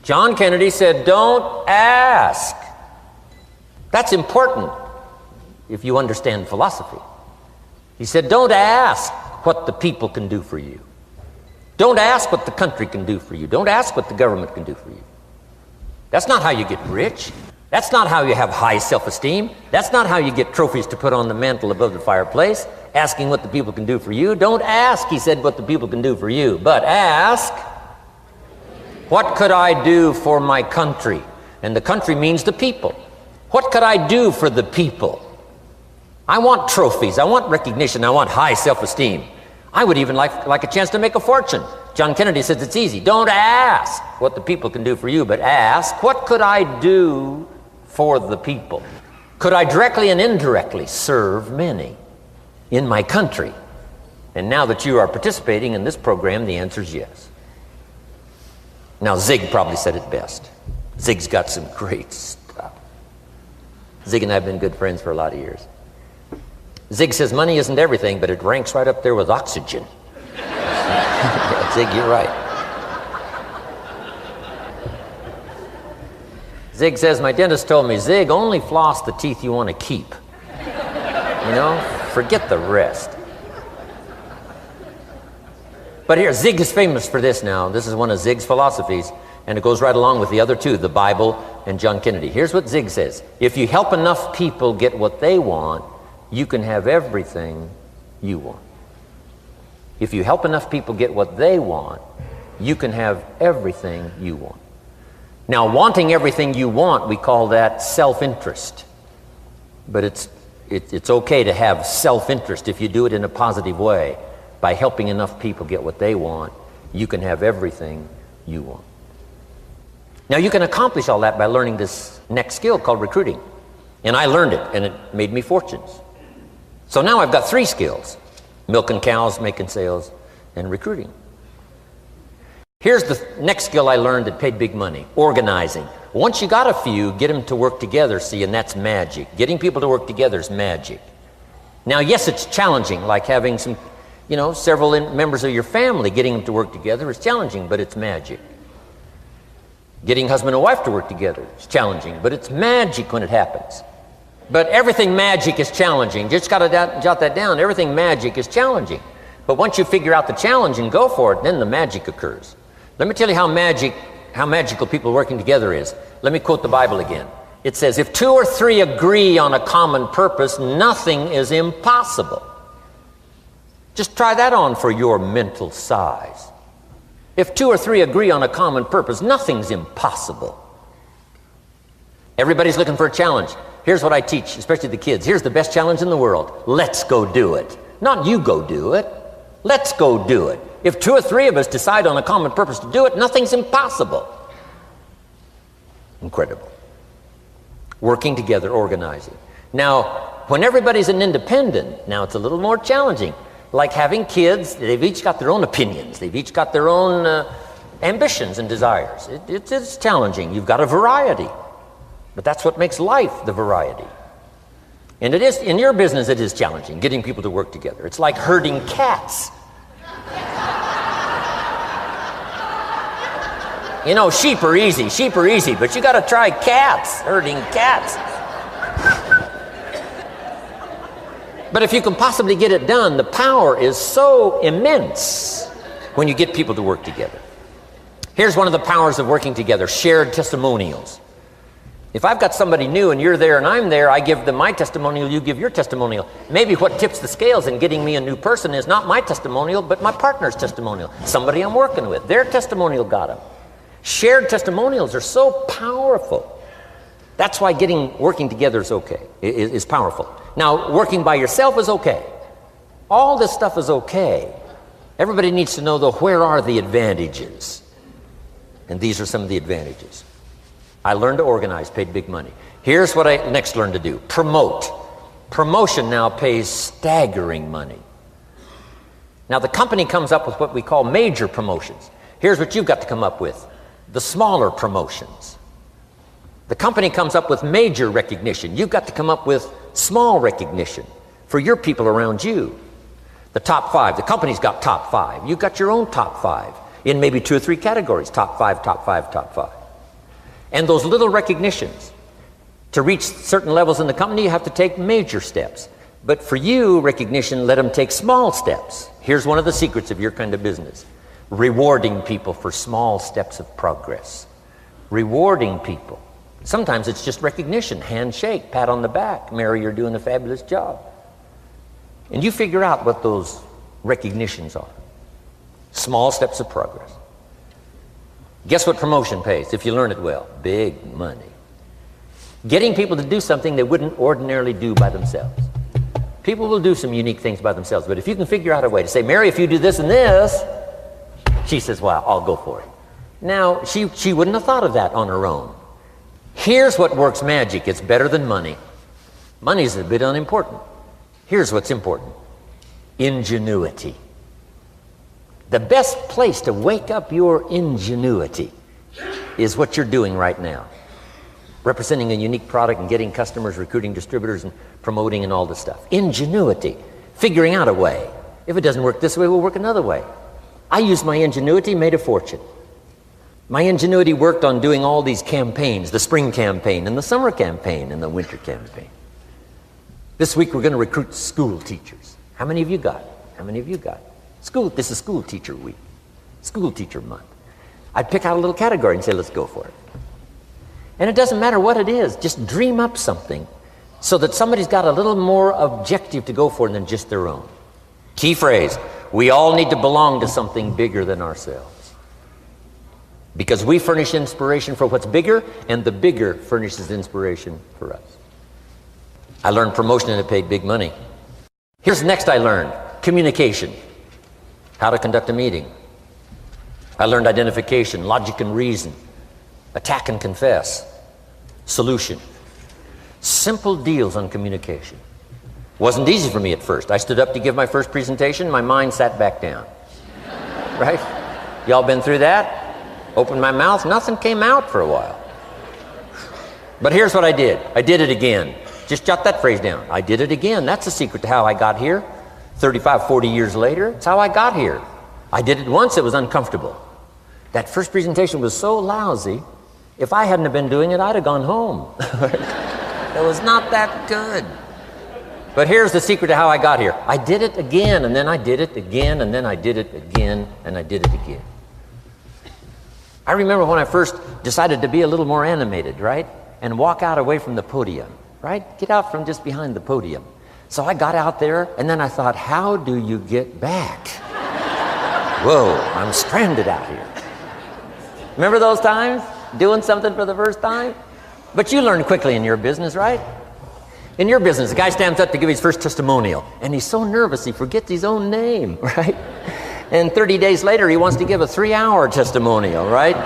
John Kennedy said, don't ask. That's important if you understand philosophy. He said, don't ask what the people can do for you. Don't ask what the country can do for you. Don't ask what the government can do for you. That's not how you get rich. That's not how you have high self-esteem. That's not how you get trophies to put on the mantle above the fireplace, asking what the people can do for you. Don't ask, he said, what the people can do for you, but ask, what could I do for my country? And the country means the people. What could I do for the people? I want trophies. I want recognition. I want high self-esteem. I would even like a chance to make a fortune. John Kennedy says it's easy. Don't ask what the people can do for you, but ask, what could I do for the people? Could I directly and indirectly serve many in my country? And now that you are participating in this program, the answer is yes. Now, Zig probably said it best. Zig's got some great stuff. Zig and I have been good friends for a lot of years. Zig says money isn't everything, but it ranks right up there with oxygen. Zig, you're right. Zig says, my dentist told me, Zig, only floss the teeth you want to keep. You know, forget the rest. But here, Zig is famous for this now. This is one of Zig's philosophies, and it goes right along with the other two, the Bible and John Kennedy. Here's what Zig says: if you help enough people get what they want, you can have everything you want. If you help enough people get what they want, you can have everything you want. Now, wanting everything you want, we call that self-interest. But it's okay to have self-interest if you do it in a positive way. By helping enough people get what they want, you can have everything you want. Now, you can accomplish all that by learning this next skill called recruiting. And I learned it, and it made me fortunes. So now I've got 3 skills: milking cows, making sales, and recruiting. Here's the next skill I learned that paid big money: organizing. Once you got a few, get them to work together, see, and that's magic. Getting people to work together is magic. Now, yes, it's challenging, like having several members of your family, getting them to work together is challenging, but it's magic. Getting husband and wife to work together is challenging, but it's magic when it happens. But everything magic is challenging. Just got to jot that down. Everything magic is challenging. But once you figure out the challenge and go for it, then the magic occurs. Let me tell you how magical people working together is. Let me quote the Bible again. It says, if 2 or 3 agree on a common purpose, nothing is impossible. Just try that on for your mental size. If 2 or 3 agree on a common purpose, nothing's impossible. Everybody's looking for a challenge. Here's what I teach, especially the kids. Here's the best challenge in the world. Let's go do it. Not you go do it. Let's go do it. If 2 or 3 of us decide on a common purpose to do it, nothing's impossible. Incredible. Working together, organizing. Now, when everybody's an independent, now it's a little more challenging. Like having kids, they've each got their own opinions. They've each got their own ambitions and desires. It's challenging. You've got a variety. But that's what makes life the variety. And it is, in your business, it is challenging, getting people to work together. It's like herding cats. You know, sheep are easy, but you got to try cats, herding cats. But if you can possibly get it done, the power is so immense when you get people to work together. Here's one of the powers of working together: shared testimonials. If I've got somebody new and you're there and I'm there, I give them my testimonial, you give your testimonial. Maybe what tips the scales in getting me a new person is not my testimonial, but my partner's testimonial. Somebody I'm working with, their testimonial got them. Shared testimonials are so powerful. That's why working together is okay, is powerful. Now, working by yourself is okay. All this stuff is okay. Everybody needs to know, though, where are the advantages? And these are some of the advantages. I learned to organize, paid big money. Here's what I next learned to do: promote. Promotion now pays staggering money. Now, the company comes up with what we call major promotions. Here's what you've got to come up with: the smaller promotions. The company comes up with major recognition. You've got to come up with small recognition for your people around you. The top 5. The company's got top 5. You've got your own top 5 in maybe 2 or 3 categories: top 5, top 5, top 5. And those little recognitions, to reach certain levels in the company, you have to take major steps. But for you, recognition, let them take small steps. Here's one of the secrets of your kind of business: rewarding people for small steps of progress. Rewarding people. Sometimes it's just recognition, handshake, pat on the back: Mary, you're doing a fabulous job. And you figure out what those recognitions are. Small steps of progress. Guess what promotion pays if you learn it well? Big money. Getting people to do something they wouldn't ordinarily do by themselves. People will do some unique things by themselves, but if you can figure out a way to say, Mary, if you do this and this, she says, well, I'll go for it. Now, she wouldn't have thought of that on her own. Here's what works magic. It's better than money. Money's a bit unimportant. Here's what's important: ingenuity. The best place to wake up your ingenuity is what you're doing right now. Representing a unique product and getting customers, recruiting distributors, and promoting and all this stuff. Ingenuity. Figuring out a way. If it doesn't work this way, we'll work another way. I used my ingenuity, made a fortune. My ingenuity worked on doing all these campaigns: the spring campaign and the summer campaign and the winter campaign. This week we're going to recruit school teachers. How many of you got? How many of you got? This is school teacher week, school teacher month. I'd pick out a little category and say, let's go for it. And it doesn't matter what it is, just dream up something so that somebody's got a little more objective to go for than just their own. Key phrase: we all need to belong to something bigger than ourselves. Because we furnish inspiration for what's bigger, and the bigger furnishes inspiration for us. I learned promotion and it paid big money. Here's next I learned: communication. How to conduct a meeting. I learned identification, logic and reason, attack and confess, solution. Simple deals on communication. Wasn't easy for me at first. I stood up to give my first presentation, my mind sat back down. Right? Y'all been through that? Opened my mouth, nothing came out for a while. But here's what I did. I did it again. Just jot that phrase down. I did it again. That's the secret to how I got here. 35, 40 years later, it's how I got here. I did it once, it was uncomfortable. That first presentation was so lousy, if I hadn't have been doing it, I'd have gone home. It was not that good. But here's the secret to how I got here. I did it again, and then I did it again, and then I did it again, and I did it again. I remember when I first decided to be a little more animated, right? And walk out away from the podium, right? Get out from just behind the podium. So I got out there, and then I thought, how do you get back? Whoa, I'm stranded out here. Remember those times? Doing something for the first time? But you learn quickly in your business, right? In your business, the guy stands up to give his first testimonial, and he's so nervous he forgets his own name, right? And 30 days later, he wants to give a 3-hour testimonial, right?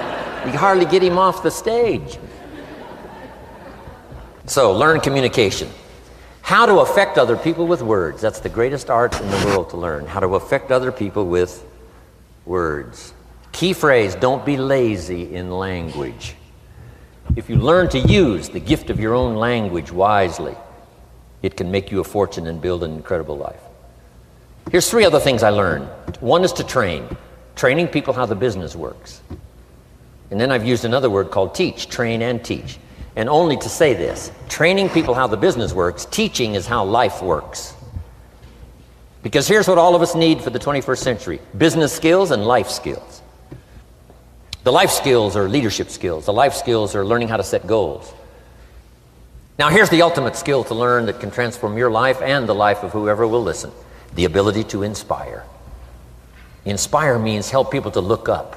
You can hardly get him off the stage. So, learn communication. How to affect other people with words. That's the greatest art in the world to learn. How to affect other people with words. Key phrase: don't be lazy in language. If you learn to use the gift of your own language wisely, it can make you a fortune and build an incredible life. Here's 3 other things I learned. One is to train. Training people how the business works. And then I've used another word called teach, train and teach. And only to say this, training people how the business works, teaching is how life works. Because here's what all of us need for the 21st century: business skills and life skills. The life skills are leadership skills. The life skills are learning how to set goals. Now here's the ultimate skill to learn that can transform your life and the life of whoever will listen: the ability to inspire. Inspire means help people to look up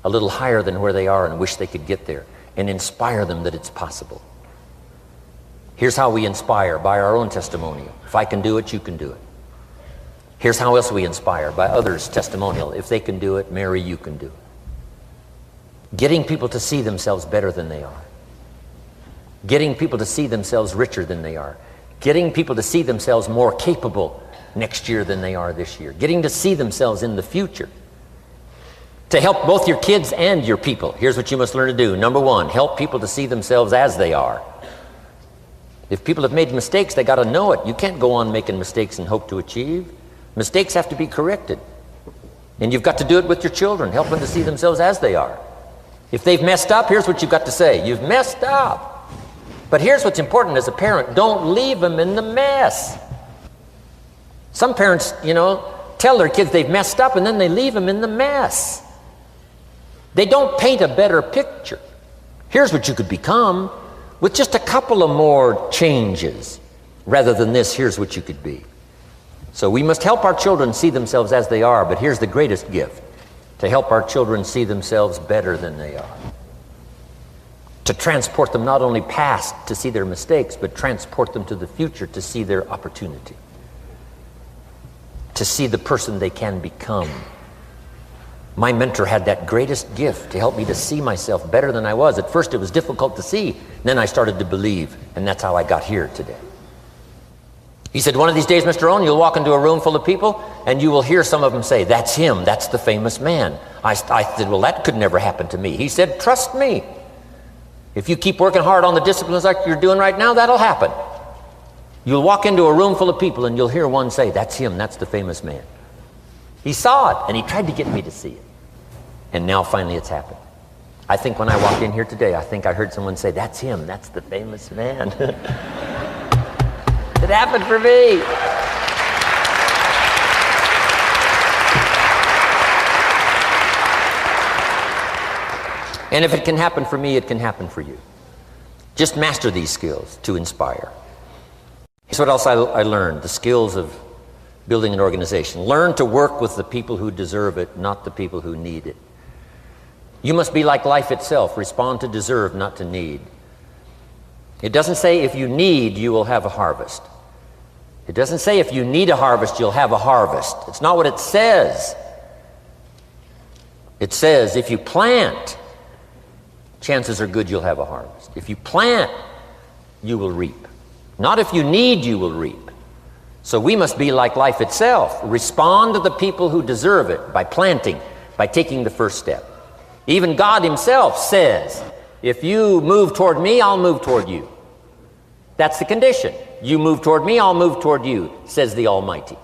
a little higher than where they are and wish they could get there, and inspire them that it's possible. Here's how we inspire: by our own testimonial. If I can do it, you can do it. Here's how else we inspire: by others' testimonial. If they can do it, Mary, you can do it. Getting people to see themselves better than they are. Getting people to see themselves richer than they are. Getting people to see themselves more capable next year than they are this year. Getting to see themselves in the future. To help both your kids and your people, here's what you must learn to do. Number 1, help people to see themselves as they are. If people have made mistakes, they got to know it. You can't go on making mistakes and hope to achieve. Mistakes have to be corrected. And you've got to do it with your children. Help them to see themselves as they are. If they've messed up, here's what you've got to say: you've messed up. But here's what's important as a parent: don't leave them in the mess. Some parents, tell their kids they've messed up and then they leave them in the mess. They don't paint a better picture. Here's what you could become with just a couple of more changes. Rather than this, here's what you could be. So we must help our children see themselves as they are, but here's the greatest gift: to help our children see themselves better than they are. To transport them not only past to see their mistakes, but transport them to the future to see their opportunity. To see the person they can become. My mentor had that greatest gift to help me to see myself better than I was. At first it was difficult to see, then I started to believe, and that's how I got here today. He said, one of these days, Mr. Rohn, you'll walk into a room full of people and you will hear some of them say, "That's him, that's the famous man." I said, well, that could never happen to me. He said, trust me. If you keep working hard on the disciplines like you're doing right now, that'll happen. You'll walk into a room full of people and you'll hear one say, "That's him, that's the famous man." He saw it and he tried to get me to see it. And now finally it's happened. I think when I walked in here today, I think I heard someone say, "That's him, that's the famous man." It happened for me. And if it can happen for me, it can happen for you. Just master these skills to inspire. Here's what else I learned: the skills of building an organization. Learn to work with the people who deserve it, not the people who need it. You must be like life itself. Respond to deserve, not to need. It doesn't say if you need, you will have a harvest. It doesn't say if you need a harvest, you'll have a harvest. It's not what it says. It says if you plant, chances are good you'll have a harvest. If you plant, you will reap. Not if you need, you will reap. So we must be like life itself. Respond to the people who deserve it by planting, by taking the first step. Even God himself says, if you move toward me, I'll move toward you. That's the condition. You move toward me, I'll move toward you, says the Almighty.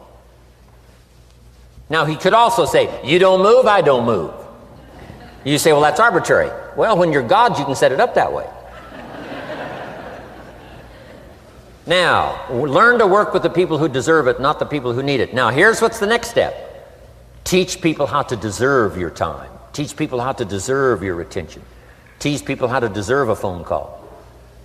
Now he could also say, you don't move, I don't move. You say, well, that's arbitrary. Well, when you're God, you can set it up that way. Now, learn to work with the people who deserve it, not the people who need it. Now, here's what's the next step. Teach people how to deserve your time. Teach people how to deserve your attention. Teach people how to deserve a phone call.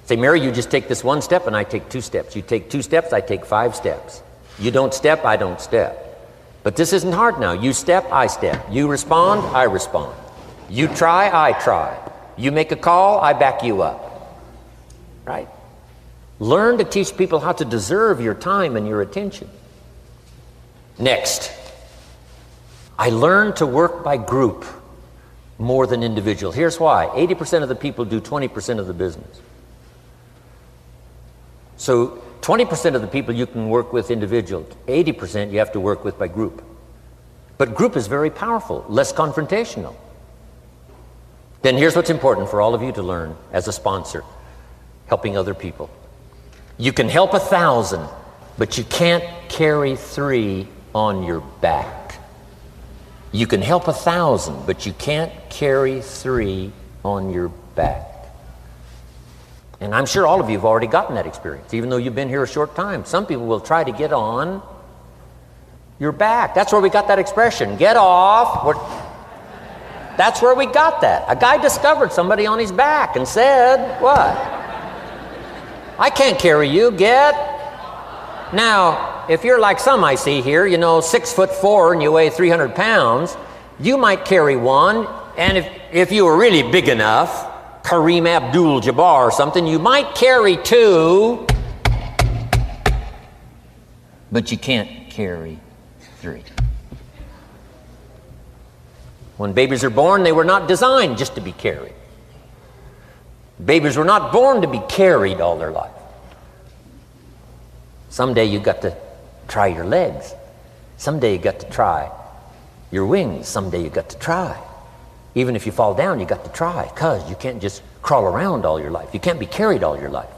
Say, Mary, you just take this one step and I take 2 steps. You take 2 steps, I take 5 steps. You don't step, I don't step. But this isn't hard now. You step, I step. You respond, I respond. You try, I try. You make a call, I back you up. Right? Learn to teach people how to deserve your time and your attention. Next, I learned to work by group more than individual. Here's why. 80% of the people do 20% of the business. So 20% of the people you can work with individual, 80% you have to work with by group. But group is very powerful, less confrontational. then here's what's important for all of you to learn as a sponsor, helping other people. You can help 1,000, but you can't carry 3 on your back. You can help 1,000, but you can't carry 3 on your back. And I'm sure all of you have already gotten that experience, even though you've been here a short time. Some people will try to get on your back. That's where we got that expression, get off. That's where we got that. A guy discovered somebody on his back and said, what? I can't carry you, get. Now, if you're like some I see here, 6'4" and you weigh 300 pounds, you might carry one, and if you were really big enough, Kareem Abdul-Jabbar or something, you might carry 2, but you can't carry 3. When babies are born, they were not designed just to be carried. Babies were not born to be carried all their life. Someday you got to try your legs. Someday you got to try your wings. Someday you got to try. Even if you fall down, you got to try, because you can't just crawl around all your life. You can't be carried all your life.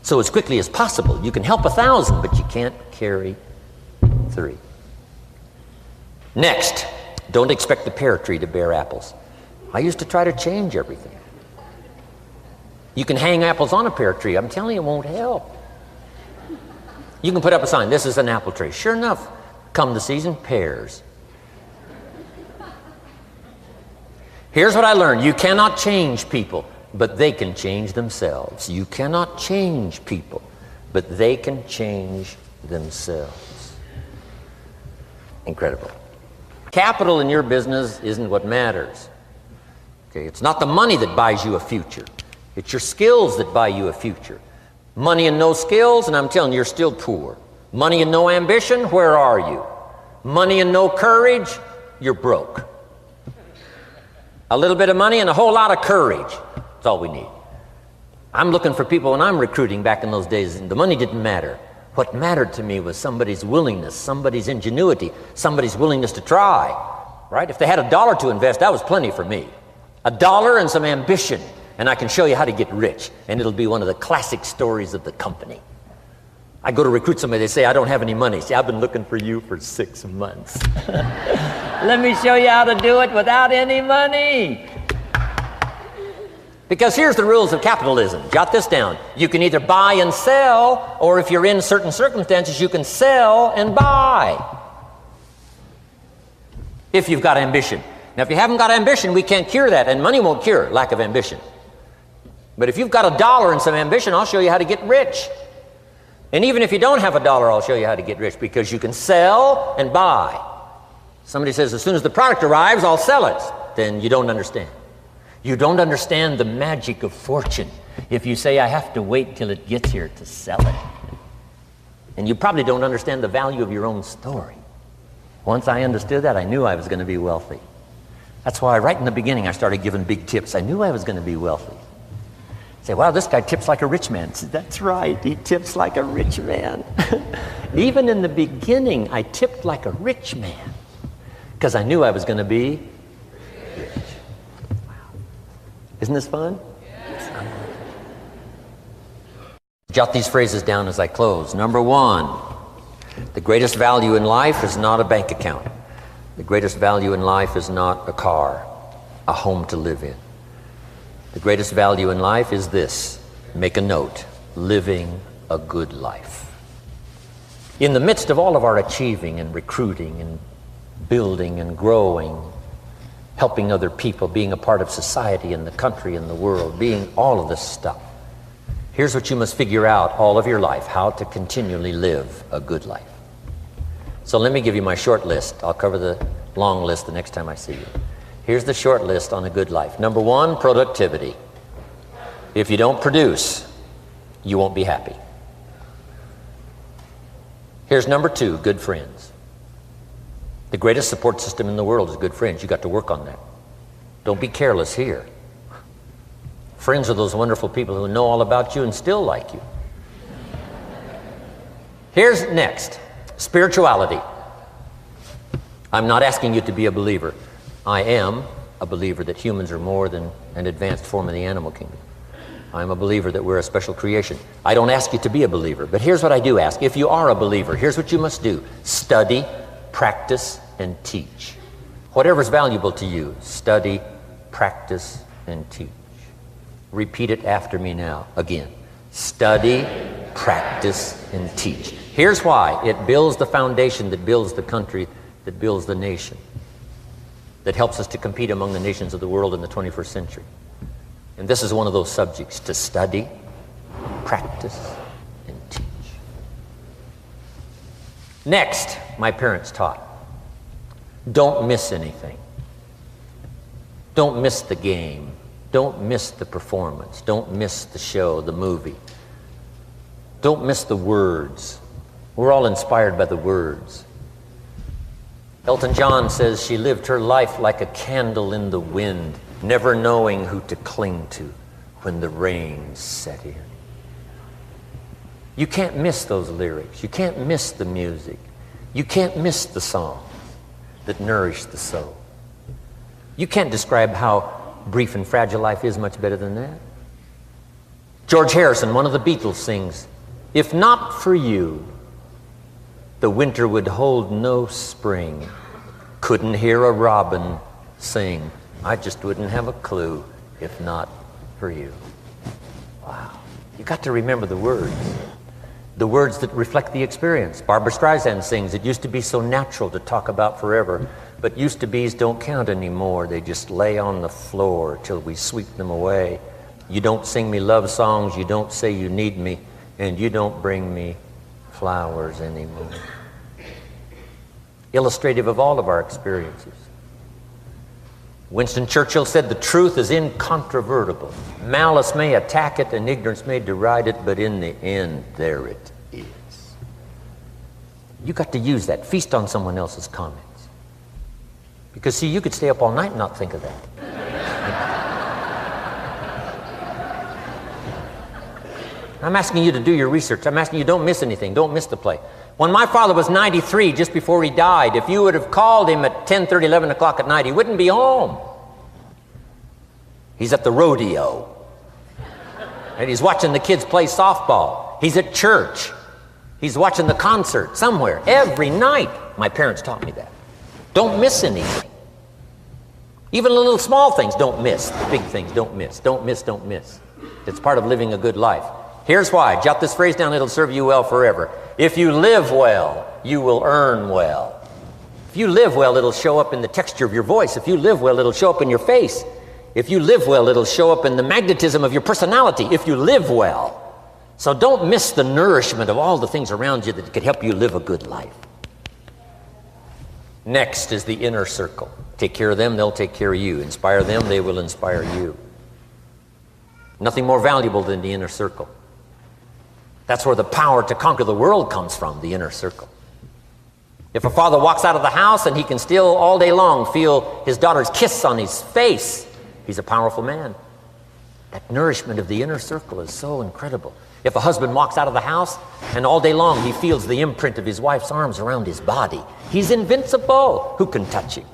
So as quickly as possible, you can help 1,000, but you can't carry 3. Next, don't expect the pear tree to bear apples. I used to try to change everything. You can hang apples on a pear tree. I'm telling you, it won't help. You can put up a sign, this is an apple tree. Sure enough, come the season, pears. Here's what I learned. You cannot change people, but they can change themselves. You cannot change people, but they can change themselves. Incredible. Capital in your business isn't what matters. Okay, it's not the money that buys you a future. It's your skills that buy you a future. Money and no skills, and I'm telling you, you're still poor. Money and no ambition, where are you? Money and no courage, you're broke. A little bit of money and a whole lot of courage. That's all we need. I'm looking for people when I'm recruiting back in those days, and the money didn't matter. What mattered to me was somebody's willingness, somebody's ingenuity, somebody's willingness to try, right? If they had $1 to invest, that was plenty for me. $1 and some ambition, and I can show you how to get rich, and it'll be one of the classic stories of the company. I go to recruit somebody, they say, I don't have any money. See, I've been looking for you for 6 months. Let me show you how to do it without any money. Because here's the rules of capitalism. Jot this down. You can either buy and sell, or if you're in certain circumstances, you can sell and buy. If you've got ambition. Now, if you haven't got ambition, we can't cure that, and money won't cure lack of ambition. But if you've got $1 and some ambition, I'll show you how to get rich. And even if you don't have $1, I'll show you how to get rich, because you can sell and buy. Somebody says, as soon as the product arrives, I'll sell it. Then you don't understand. You don't understand the magic of fortune if you say, I have to wait till it gets here to sell it. And you probably don't understand the value of your own story. Once I understood that, I knew I was going to be wealthy. That's why right in the beginning, I started giving big tips. I knew I was going to be wealthy. Say, wow, this guy tips like a rich man. Say, that's right, he tips like a rich man. Even in the beginning, I tipped like a rich man, because I knew I was going to be rich. Wow. Isn't this fun? Yes. Jot these phrases down as I close. Number 1, the greatest value in life is not a bank account. The greatest value in life is not a car, a home to live in. The greatest value in life is this. Make a note. Living a good life. In the midst of all of our achieving and recruiting and building and growing, helping other people, being a part of society and the country and the world, being all of this stuff, here's what you must figure out all of your life, how to continually live a good life. So let me give you my short list. I'll cover the long list the next time I see you. Here's the short list on a good life. Number 1, productivity. If you don't produce, you won't be happy. Here's number 2, good friends. The greatest support system in the world is good friends. You got to work on that. Don't be careless here. Friends are those wonderful people who know all about you and still like you. Here's next, spirituality. I'm not asking you to be a believer. I am, a believer that humans are more than an advanced form of the animal kingdom. I'm a believer that we're a special creation. I don't ask you to be a believer, but here's what I do ask. If you are a believer, here's what you must do. Study, practice, and teach. Whatever's valuable to you, study, practice, and teach. Repeat it after me now, again. Study, practice, and teach. Here's why. It builds the foundation that builds the country, that builds the nation, that helps us to compete among the nations of the world in the 21st century. And this is one of those subjects, to study, practice, and teach. Next, my parents taught, don't miss anything. Don't miss the game. Don't miss the performance. Don't miss the show, the movie. Don't miss the words. We're all inspired by the words. Elton John says she lived her life like a candle in the wind, never knowing who to cling to when the rain set in. You can't miss those lyrics. You can't miss the music. You can't miss the songs that nourish the soul. You can't describe how brief and fragile life is much better than that. George Harrison, one of the Beatles, sings, "If not for you, the winter would hold no spring. Couldn't hear a robin sing. I just wouldn't have a clue if not for you." Wow. You got to remember the words that reflect the experience. Barbra Streisand sings, "It used to be so natural to talk about forever, but used to be's don't count anymore. They just lay on the floor till we sweep them away. You don't sing me love songs, you don't say you need me, and you don't bring me flowers anymore." Illustrative of all of our experiences. Winston Churchill said, "The truth is incontrovertible. Malice may attack it and ignorance may deride it, but in the end, there it is." You got to use that. Feast on someone else's comments. Because, see, you could stay up all night and not think of that. I'm asking you to do your research. I'm asking you, don't miss anything. Don't miss the play. When my father was 93, just before he died, if you would have called him at 10:30, 11 o'clock at night, he wouldn't be home. He's at the rodeo. And he's watching the kids play softball. He's at church. He's watching the concert somewhere. Every night. My parents taught me that. Don't miss anything. Even the little small things, don't miss. The big things, don't miss. Don't miss, don't miss. It's part of living a good life. Here's why. Jot this phrase down. It'll serve you well forever. If you live well, you will earn well. If you live well, it'll show up in the texture of your voice. If you live well, it'll show up in your face. If you live well, it'll show up in the magnetism of your personality. If you live well. So don't miss the nourishment of all the things around you that could help you live a good life. Next is the inner circle. Take care of them, they'll take care of you. Inspire them, they will inspire you. Nothing more valuable than the inner circle. That's where the power to conquer the world comes from, the inner circle. If a father walks out of the house and he can still all day long feel his daughter's kiss on his face, he's a powerful man. That nourishment of the inner circle is so incredible. If a husband walks out of the house and all day long he feels the imprint of his wife's arms around his body, he's invincible. Who can touch him?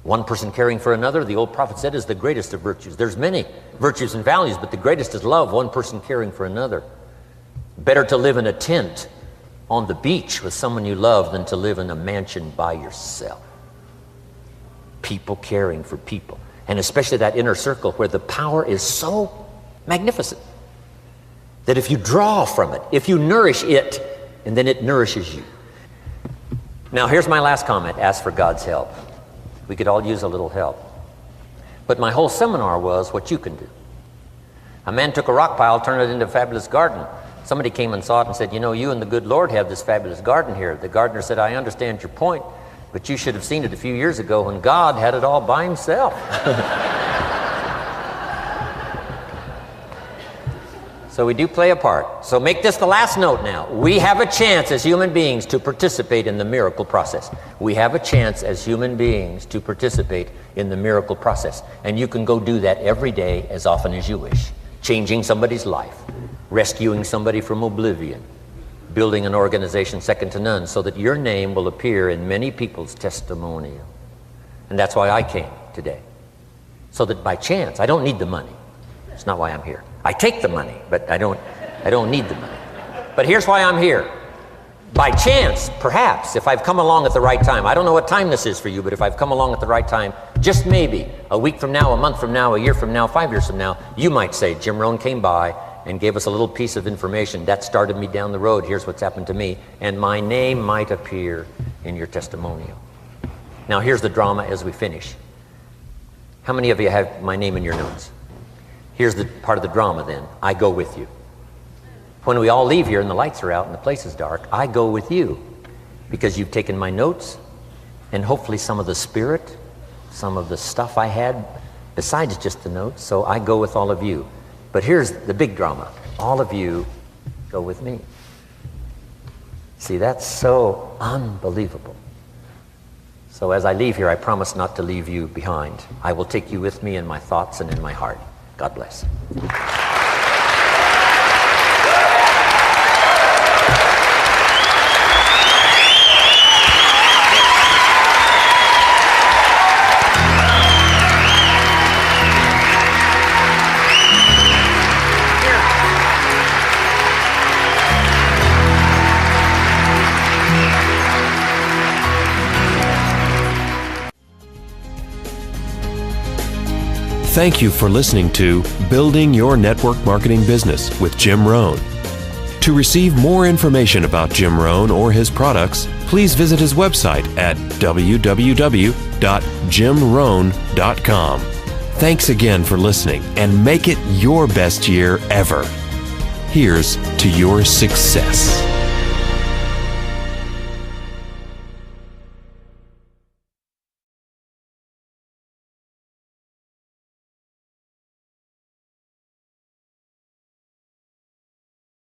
One person caring for another, the old prophet said, is the greatest of virtues. There's many virtues and values, but the greatest is love, one person caring for another. Better to live in a tent on the beach with someone you love than to live in a mansion by yourself. People caring for people. And especially that inner circle where the power is so magnificent that if you draw from it, if you nourish it, and then it nourishes you. Now here's my last comment. Ask for God's help. We could all use a little help. But my whole seminar was what you can do. A man took a rock pile, turned it into a fabulous garden. Somebody came and saw it and said, "You know, you and the good Lord have this fabulous garden here." The gardener said, "I understand your point, but you should have seen it a few years ago when God had it all by himself." So we do play a part. So make this the last note now. We have a chance as human beings to participate in the miracle process. We have a chance as human beings to participate in the miracle process. And you can go do that every day as often as you wish. Changing somebody's life, rescuing somebody from oblivion, building an organization second to none so that your name will appear in many people's testimonial. And that's why I came today. so that by chance, I don't need the money. It's not why I'm here. I take the money, but I don't need the money. But here's why I'm here. By chance, perhaps, if I've come along at the right time, I don't know what time this is for you, but if I've come along at the right time, just maybe, a week from now, a month from now, a year from now, 5 years from now, you might say, Jim Rohn came by and gave us a little piece of information. That started me down the road. Here's what's happened to me. And my name might appear in your testimonial. Now, here's the drama as we finish. How many of you have my name in your notes? Here's the part of the drama then. I go with you. When we all leave here and the lights are out and the place is dark, I go with you because you've taken my notes and hopefully some of the spirit, some of the stuff I had besides just the notes. So I go with all of you. But here's the big drama. All of you go with me. See, that's so unbelievable. So as I leave here, I promise not to leave you behind. I will take you with me in my thoughts and in my heart. God bless. Thank you for listening to Building Your Network Marketing Business with Jim Rohn. To receive more information about Jim Rohn or his products, please visit his website at www.jimrohn.com. Thanks again for listening, and make it your best year ever. Here's to your success.